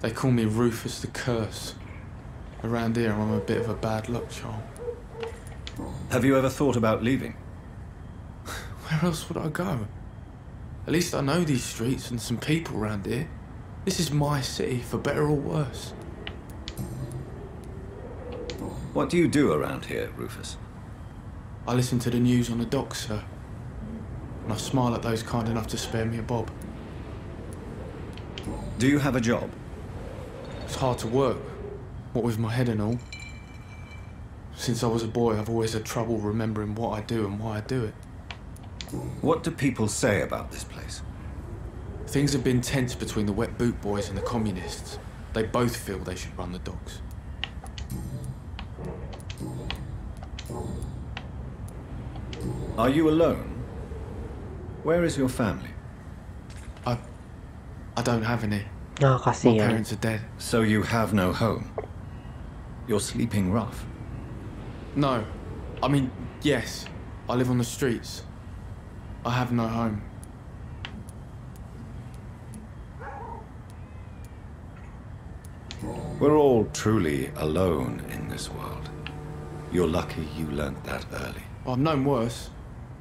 Speaker 10: They call me Rufus the Curse. Around here, I'm a bit of a bad luck charm.
Speaker 2: Have you ever thought about leaving?
Speaker 10: Where else would I go? At least I know these streets and some people around here. This is my city, for better or worse.
Speaker 2: What do you do around here, Rufus?
Speaker 10: I listen to the news on the docks, sir. And I smile at those kind enough to spare me a bob.
Speaker 2: Do you have a job?
Speaker 10: It's hard to work, what with my head and all. Since I was a boy, I've always had trouble remembering what I do and why I do it.
Speaker 2: What do people say about this place?
Speaker 10: Things have been tense between the wet boot boys and the communists. They both feel they should run the docks.
Speaker 2: Are you alone? Where is your family?
Speaker 10: I don't have any.
Speaker 1: Oh,
Speaker 10: My
Speaker 1: kasihan.
Speaker 10: parents are dead.
Speaker 2: So you have no home? You're sleeping rough.
Speaker 10: No. I mean, yes. I live on the streets. I have no home.
Speaker 2: We're all truly alone in this world. You're lucky you learnt that early.
Speaker 10: Well, I've known worse.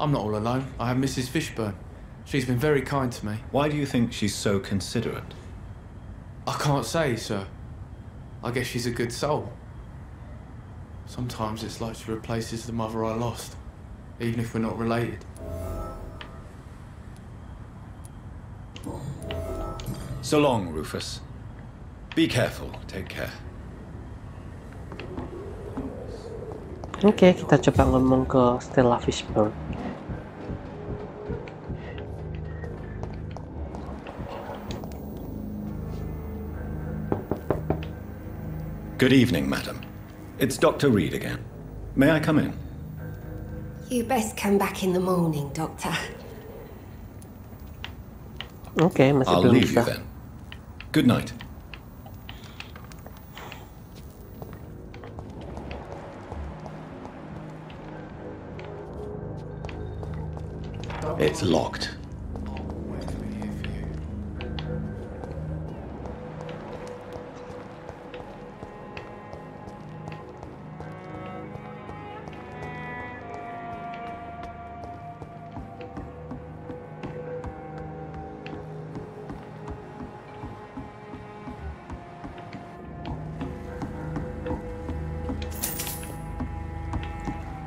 Speaker 10: I'm not all alone. I have Mrs. Fishburne. She's been very kind to me.
Speaker 2: Why do you think she's so considerate?
Speaker 10: I can't say, sir. I guess she's a good soul. Sometimes it's like she replaces the mother I lost, even if we're not related.
Speaker 2: So long, Rufus. Be careful. Take care.
Speaker 1: Oke, kita coba ngomong ke Stella Fishburne.
Speaker 2: Good evening, madam. It's Dr. Reed again. May I come in?
Speaker 6: You best come back in the morning, Doctor.
Speaker 1: Oke, masih
Speaker 2: I'll
Speaker 1: belum
Speaker 2: leave
Speaker 1: bisa.
Speaker 2: you then. Good night. It's locked.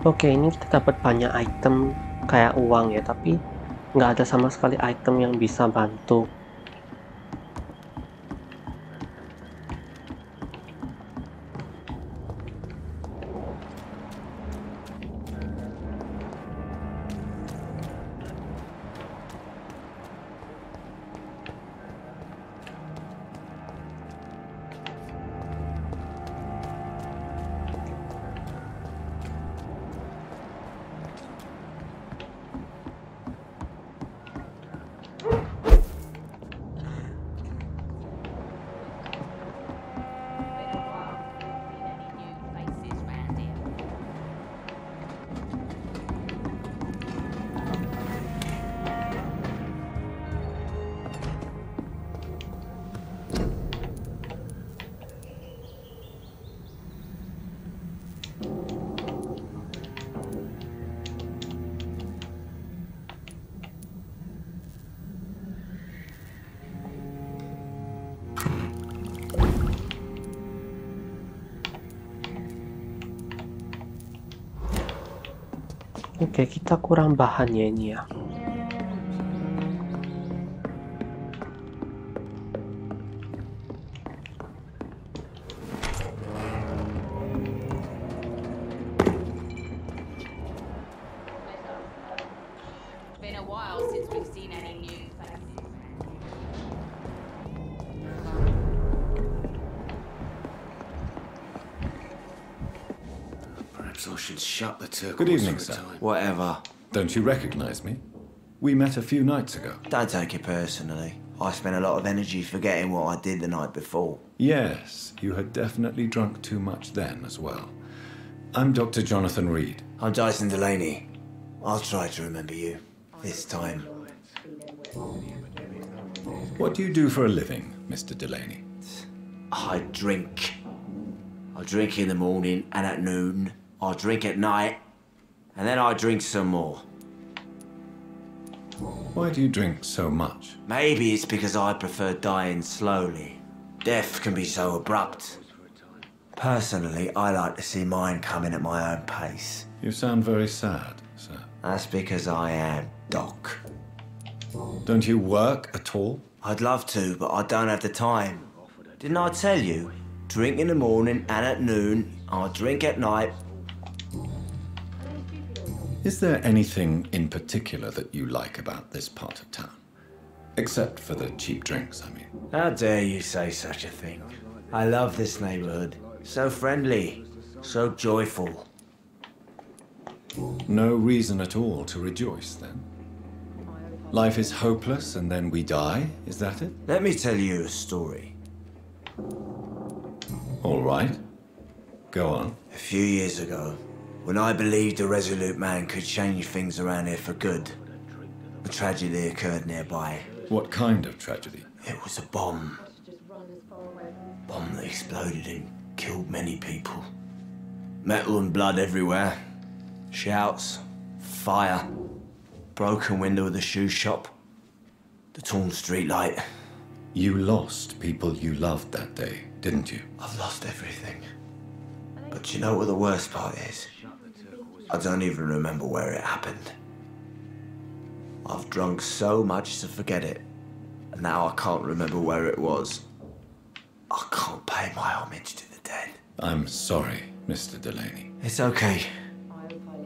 Speaker 1: Oke, ini kita dapat banyak item kayak uang ya, tapi nggak ada sama sekali item yang bisa bantu. Oke, kita kurang bahannya ini ya.
Speaker 8: Been a while.
Speaker 11: Perhaps I should shut the turquoise.
Speaker 2: Good evening,
Speaker 11: for a
Speaker 2: sir.
Speaker 11: time.
Speaker 7: Whatever.
Speaker 2: Don't you recognize me? We met a few nights ago.
Speaker 7: Don't take it personally. I spent a lot of energy forgetting what I did the night before.
Speaker 2: Yes, you had definitely drunk too much then as well. I'm Dr. Jonathan Reed.
Speaker 7: I'm Dyson Delaney. I'll try to remember you. This time.
Speaker 2: What do you do for a living, Mr. Delaney?
Speaker 7: I drink. I drink in the morning and at noon. I drink at night. And then I drink some more.
Speaker 2: Why do you drink so much?
Speaker 7: Maybe it's because I prefer dying slowly. Death can be so abrupt. Personally, I like to see mine coming at my own pace.
Speaker 2: You sound very sad, sir.
Speaker 7: That's because I am Doc.
Speaker 2: Don't you work at all?
Speaker 7: I'd love to, but I don't have the time. Didn't I tell you? Drink in the morning and at noon. I drink at night.
Speaker 2: Is there anything in particular that you like about this part of town? Except for the cheap drinks, I mean.
Speaker 7: How dare you say such a thing? I love this neighborhood. So friendly, so joyful.
Speaker 2: No reason at all to rejoice, then? Life is hopeless and then we die, is that it?
Speaker 7: Let me tell you a story.
Speaker 2: All right. Go on.
Speaker 7: A few years ago, when I believed a resolute man could change things around here for good, a tragedy occurred nearby.
Speaker 2: What kind of tragedy?
Speaker 7: It was a bomb. Bomb that exploded and killed many people. Metal and blood everywhere. Shouts, fire, broken window of the shoe shop, the torn street light.
Speaker 2: You lost people you loved that day, didn't you?
Speaker 7: I've lost everything. But you know what the worst part is? I don't even remember where it happened. I've drunk so much to forget it, and now I can't remember where it was. I can't pay my homage to the dead.
Speaker 2: I'm sorry, Mr. Delaney.
Speaker 7: It's okay.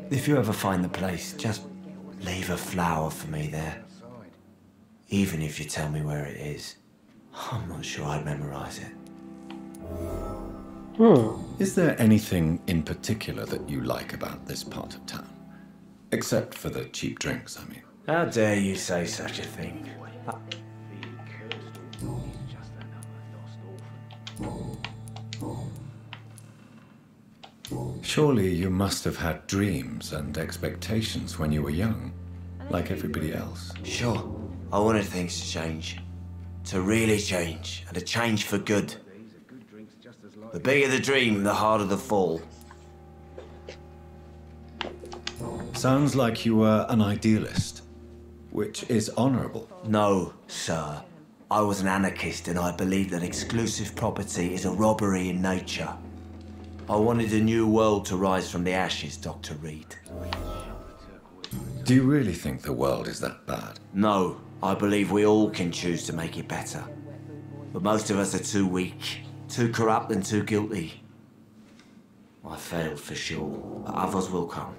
Speaker 7: If you ever find the place, just leave a flower for me there. Even if you tell me where it is, I'm not sure I'd memorize it.
Speaker 2: Is there anything in particular that you like about this part of town? Except for the cheap drinks, I mean.
Speaker 7: How dare you say such a thing?
Speaker 2: Surely you must have had dreams and expectations when you were young, like everybody else.
Speaker 7: Sure. I wanted things to change. To really change, and to change for good. The bigger the dream, the harder the fall.
Speaker 2: Sounds like you were an idealist, which is honorable.
Speaker 7: No, sir. I was an anarchist and I believed that exclusive property is a robbery in nature. I wanted a new world to rise from the ashes, Dr. Reed.
Speaker 2: Do you really think the world is that bad?
Speaker 7: No, I believe we all can choose to make it better. But most of us are too weak, too corrupt and too guilty. I failed for sure, but others will come.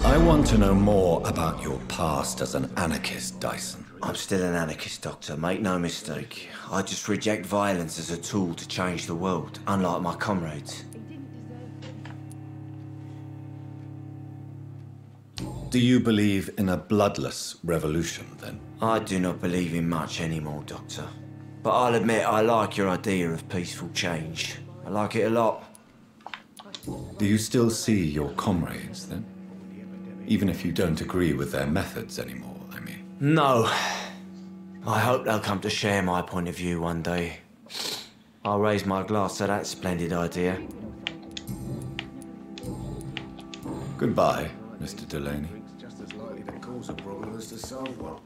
Speaker 2: I want to know more about your past as an anarchist, Dyson.
Speaker 7: I'm still an anarchist, Doctor, make no mistake. I just reject violence as a tool to change the world, unlike my comrades.
Speaker 2: Do you believe in a bloodless revolution, then?
Speaker 7: I do not believe in much anymore, Doctor. But I'll admit I like your idea of peaceful change. I like it a lot.
Speaker 2: Do you still see your comrades, then? Even if you don't agree with their methods anymore, I mean.
Speaker 7: No. I hope they'll come to share my point of view one day. I'll raise my glass to that splendid idea.
Speaker 2: Goodbye, Mr. Delaney.
Speaker 11: Just as likely to cause a problem as to solve one.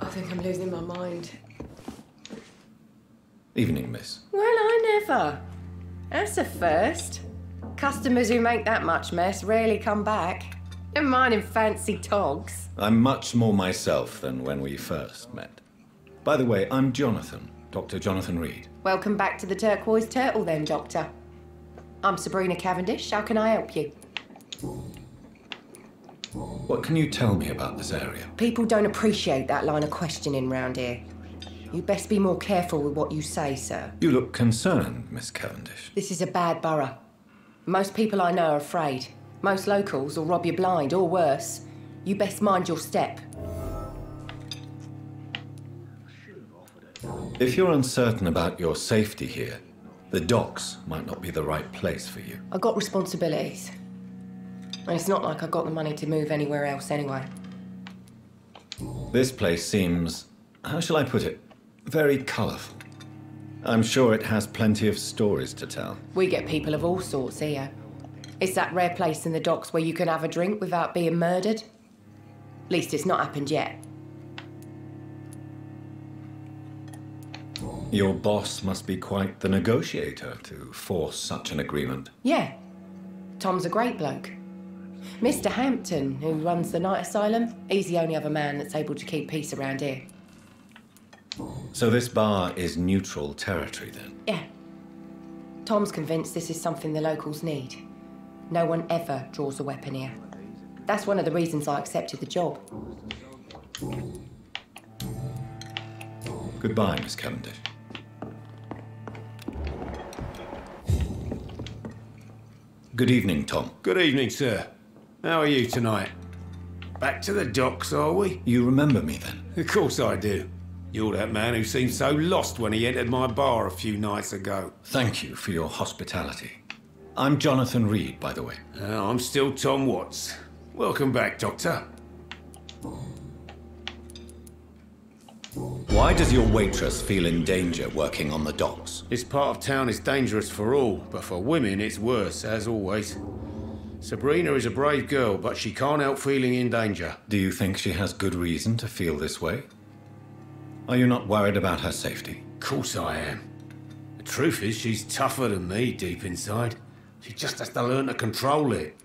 Speaker 12: I think I'm losing my mind.
Speaker 2: Evening, miss.
Speaker 12: Well, I never. That's a first. Customers who make that much mess rarely come back. Never mind in fancy togs.
Speaker 2: I'm much more myself than when we first met. By the way, I'm Jonathan, Dr. Jonathan Reed.
Speaker 12: Welcome back to the Turquoise Turtle then, Doctor. I'm Sabrina Cavendish. How can I help you?
Speaker 2: What can you tell me about this area?
Speaker 12: People don't appreciate that line of questioning round here. You best be more careful with what you say, sir.
Speaker 2: You look concerned, Miss Cavendish.
Speaker 12: This is a bad borough. Most people I know are afraid. Most locals will rob you blind, or worse. You best mind your step.
Speaker 2: If you're uncertain about your safety here, the docks might not be the right place for you.
Speaker 12: I got responsibilities. And it's not like I got the money to move anywhere else anyway.
Speaker 2: This place seems, how shall I put it, very colourful. I'm sure it has plenty of stories to tell.
Speaker 12: We get people of all sorts here. It's that rare place in the docks where you can have a drink without being murdered. At least it's not happened yet.
Speaker 2: Your boss must be quite the negotiator to force such an agreement.
Speaker 12: Yeah. Tom's a great bloke. Mr. Hampton, who runs the night asylum, he's the only other man that's able to keep peace around here.
Speaker 2: So this bar is neutral territory then?
Speaker 12: Yeah. Tom's convinced this is something the locals need. No one ever draws a weapon here. That's one of the reasons I accepted the job.
Speaker 2: Goodbye, Miss Cavendish. Good evening, Tom.
Speaker 11: Good evening, sir. How are you tonight? Back to the docks, are we?
Speaker 2: You remember me then?
Speaker 11: Of course I do. You're that man who seemed so lost when he entered my bar a few nights ago.
Speaker 2: Thank you for your hospitality. I'm Jonathan Reed, by the way.
Speaker 11: I'm still Tom Watts. Welcome back, Doctor.
Speaker 2: Why does your waitress feel in danger working on the docks?
Speaker 11: This part of town is dangerous for all, but for women it's worse, as always. Sabrina is a brave girl, but she can't help feeling in danger.
Speaker 2: Do you think she has good reason to feel this way? Are you not worried about her safety?
Speaker 11: Of course I am. The truth is, she's tougher than me deep inside. She just has to learn to control it.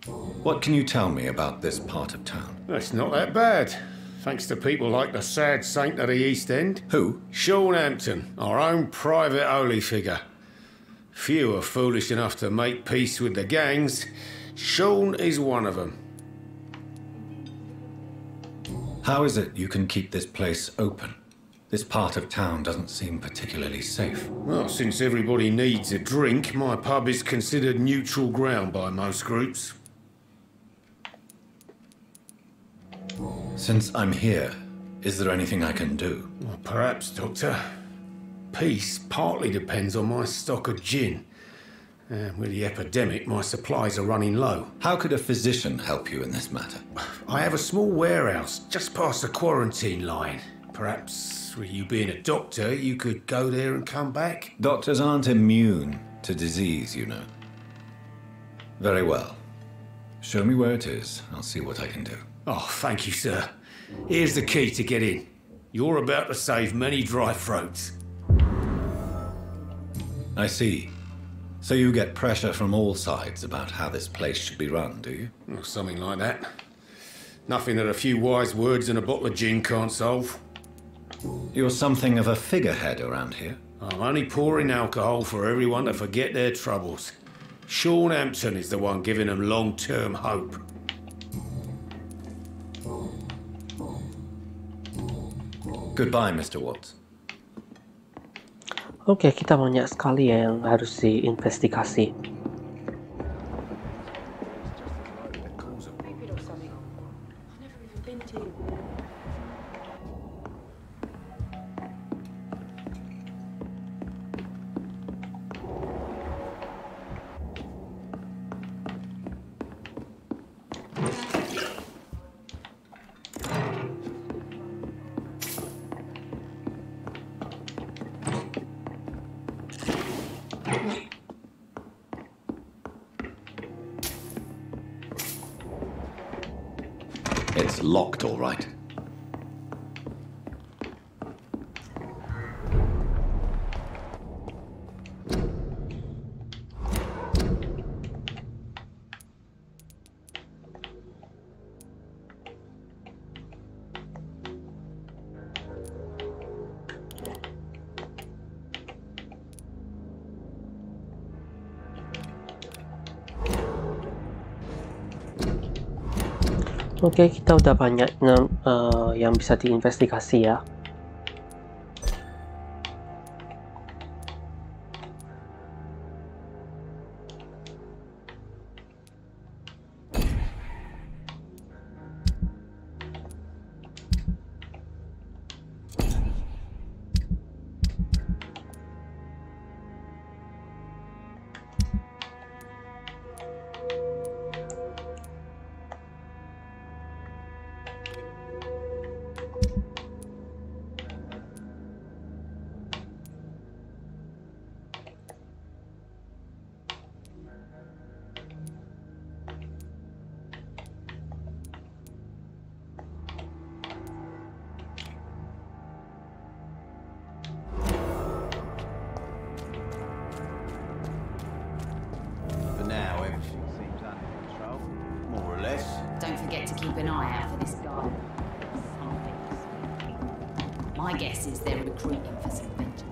Speaker 2: What can you tell me about this part of town?
Speaker 11: It's not that bad. Thanks to people like the sad saint of the East End.
Speaker 2: Who?
Speaker 11: Sean Hampton, our own private holy figure. Few are foolish enough to make peace with the gangs. Sean is one of them.
Speaker 2: How is it you can keep this place open? This part of town doesn't seem particularly safe.
Speaker 11: Well, since everybody needs a drink, my pub is considered neutral ground by most groups.
Speaker 2: Since I'm here, is there anything I can do?
Speaker 11: Well, perhaps, Doctor. Peace partly depends on my stock of gin. With the epidemic, my supplies are running low.
Speaker 2: How could a physician help you in this matter?
Speaker 11: I have a small warehouse just past the quarantine line. Perhaps, with you being a doctor, you could go there and come back?
Speaker 2: Doctors aren't immune to disease, you know. Very well. Show me where it is. I'll see what I can do.
Speaker 11: Oh, thank you, sir. Here's the key to get in. You're about to save many dry throats.
Speaker 2: I see. So you get pressure from all sides about how this place should be run, do you?
Speaker 11: Well, something like that. Nothing that a few wise words and a bottle of gin can't solve.
Speaker 2: You're something of a figurehead around here.
Speaker 11: I'm only pouring alcohol for everyone to forget their troubles. Sean Hampton is the one giving them long-term hope.
Speaker 2: Goodbye, Mr. Watts.
Speaker 1: Oke, kita banyak sekali ya yang harus diinvestigasi.
Speaker 2: It's locked, all right.
Speaker 1: Oke, kita udah banyak yang bisa diinvestigasi ya.
Speaker 8: Don't forget to keep an eye out for this guy. My guess is they're recruiting for some vengeance.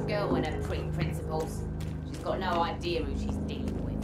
Speaker 8: Girl and her pretty principles. She's got no idea who she's dealing with.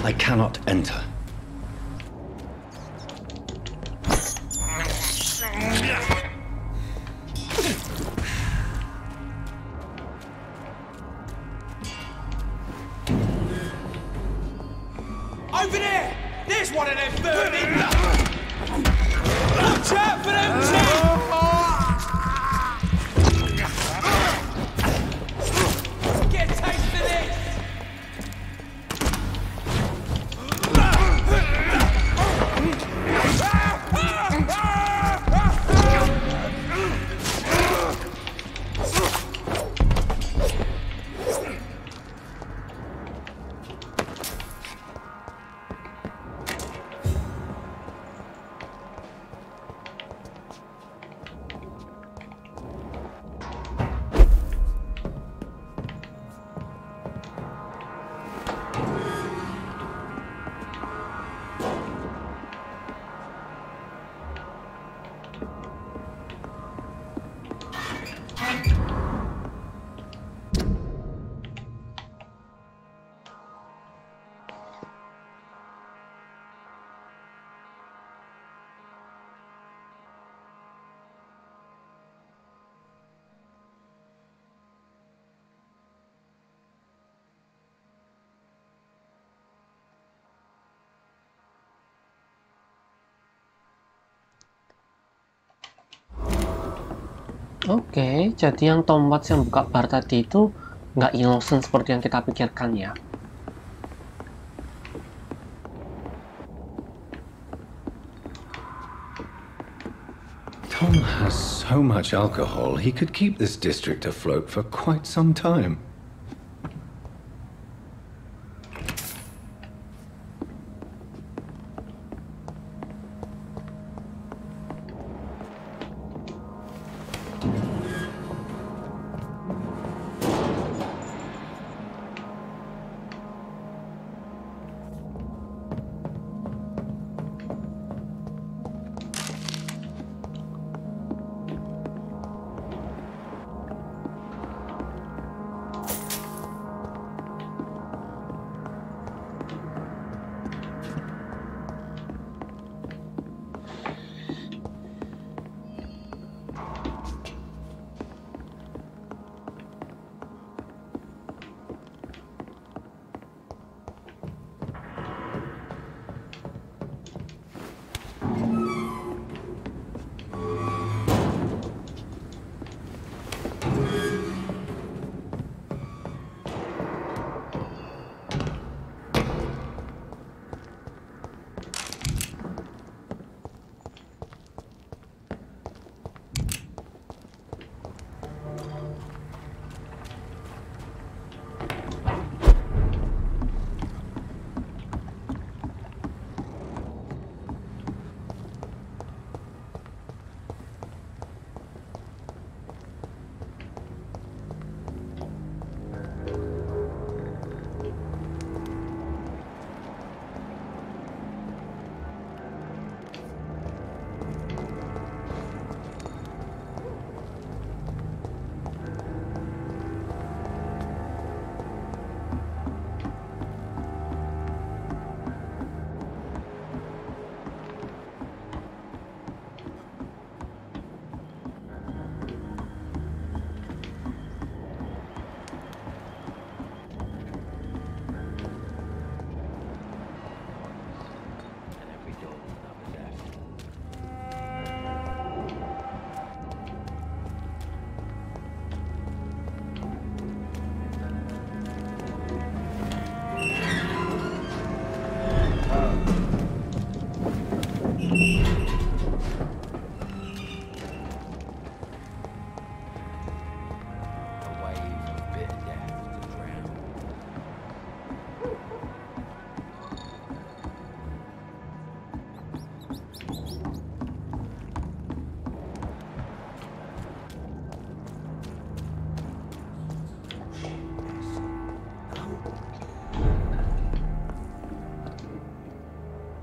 Speaker 2: I cannot enter.
Speaker 3: Over there! There's one of them burning! Watch out for them two! Get a taste of this!
Speaker 1: Oke, jadi yang Tom Watts yang buka bar tadi itu nggak innocent seperti yang kita pikirkan ya.
Speaker 11: Tom has so much alcohol, he could keep this district afloat for quite some time.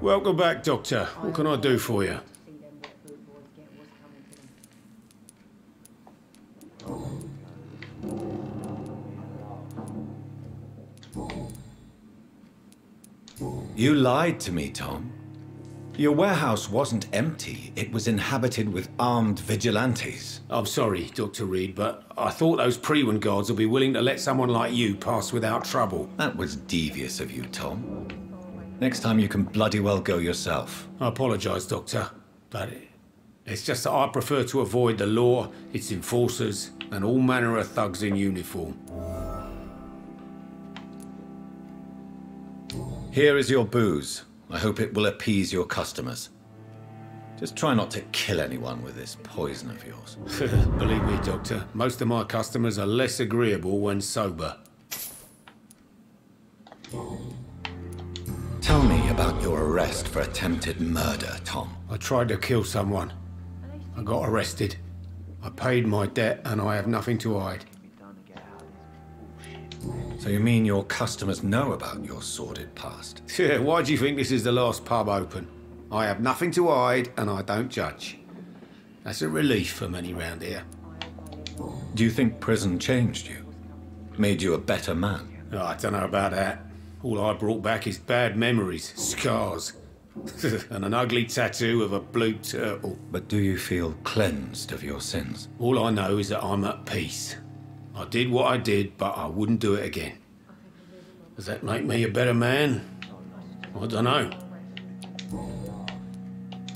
Speaker 11: Welcome back, Doctor. What can I do for you?
Speaker 2: You lied to me, Tom. Your warehouse wasn't empty. It was inhabited with armed vigilantes.
Speaker 11: I'm sorry, Dr. Reed, but I thought those Prewen guards would be willing to let someone like you pass without trouble.
Speaker 2: That was devious of you, Tom. Next time you can bloody well go yourself.
Speaker 11: I apologise, Doctor, but it's just that I prefer to avoid the law, its enforcers, and all manner of thugs in uniform.
Speaker 2: Here is your booze. I hope it will appease your customers. Just try not to kill anyone with this poison of yours.
Speaker 11: Believe me, Doctor, most of my customers are less agreeable when sober.
Speaker 2: Tell me about your arrest for attempted murder, Tom.
Speaker 11: I tried to kill someone. I got arrested. I paid my debt and I have nothing to hide.
Speaker 2: So you mean your customers know about your sordid past?
Speaker 11: Yeah, why do you think this is the last pub open? I have nothing to hide and I don't judge. That's a relief for many round here.
Speaker 2: Do you think prison changed you? Made you a better man?
Speaker 11: Oh, I don't know about that. All I brought back is bad memories, scars, and an ugly tattoo of a blue turtle.
Speaker 2: But do you feel cleansed of your sins?
Speaker 11: All I know is that I'm at peace. I did what I did, but I wouldn't do it again. Does that make me a better man? I don't know.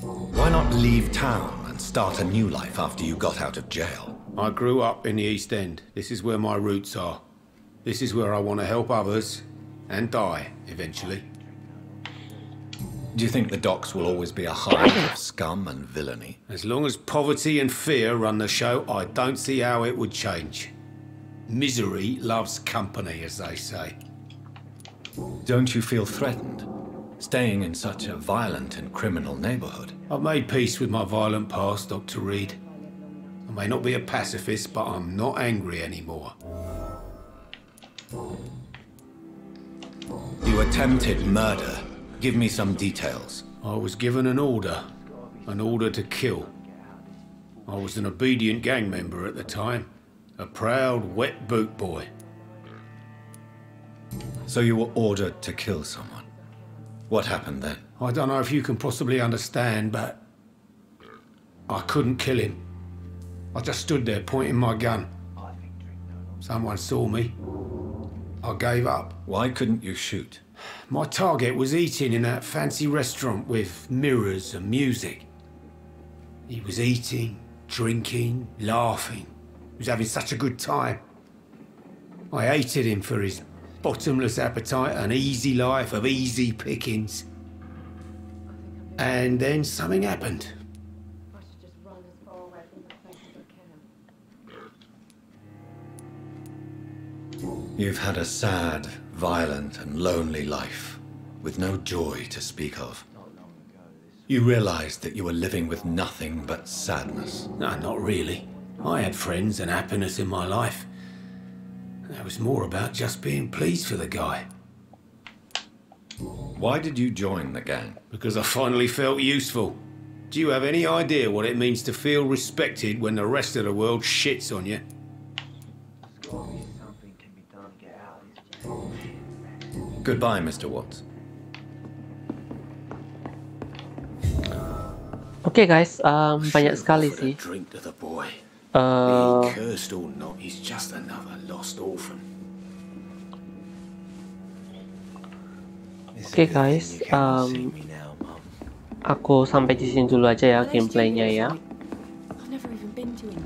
Speaker 2: Why not leave town and start a new life after you got out of jail?
Speaker 11: I grew up in the East End. This is where my roots are. This is where I want to help others and die eventually.
Speaker 2: Do you think the docks will always be a hive of scum and villainy?
Speaker 11: As long as poverty and fear run the show, I don't see how it would change. Misery loves company, as they say.
Speaker 2: Don't you feel threatened, staying in such a violent and criminal neighborhood?
Speaker 11: I've made peace with my violent past, Dr. Reed. I may not be a pacifist, but I'm not angry anymore.
Speaker 2: You attempted murder. Give me some details.
Speaker 11: I was given an order to kill. I was an obedient gang member at the time, a proud wet boot boy.
Speaker 2: So you were ordered to kill someone. What happened then?
Speaker 11: I don't know if you can possibly understand, but I couldn't kill him. I just stood there pointing my gun. Someone saw me. I gave up.
Speaker 2: Why couldn't you shoot?
Speaker 11: My target was eating in that fancy restaurant with mirrors and music. He was eating, drinking, laughing. He was having such a good time. I hated him for his bottomless appetite and easy life of easy pickings. And then something happened.
Speaker 2: You've had a sad, violent and lonely life, with no joy to speak of. You realized that you were living with nothing but sadness.
Speaker 11: No, not really. I had friends and happiness in my life. It was more about just being pleased for the guy.
Speaker 2: Why did you join the gang?
Speaker 11: Because I finally felt useful. Do you have any idea what it means to feel respected when the rest of the world shits on you?
Speaker 2: Goodbye, Mr. Watts.
Speaker 1: Oke guys, banyak sekali sih. Oke guys, aku sampai di sini dulu aja ya gameplaynya ya.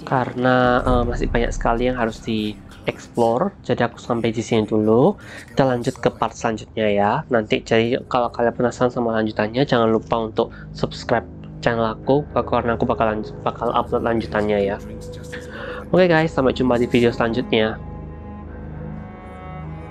Speaker 1: Karena masih banyak sekali yang harus di-explore, jadi aku sampai di sini dulu. Kita lanjut ke part selanjutnya ya. Nanti jadi kalau kalian penasaran sama lanjutannya, jangan lupa untuk subscribe channel aku karena aku bakal upload lanjutannya ya. Oke guys, sampai jumpa di video selanjutnya.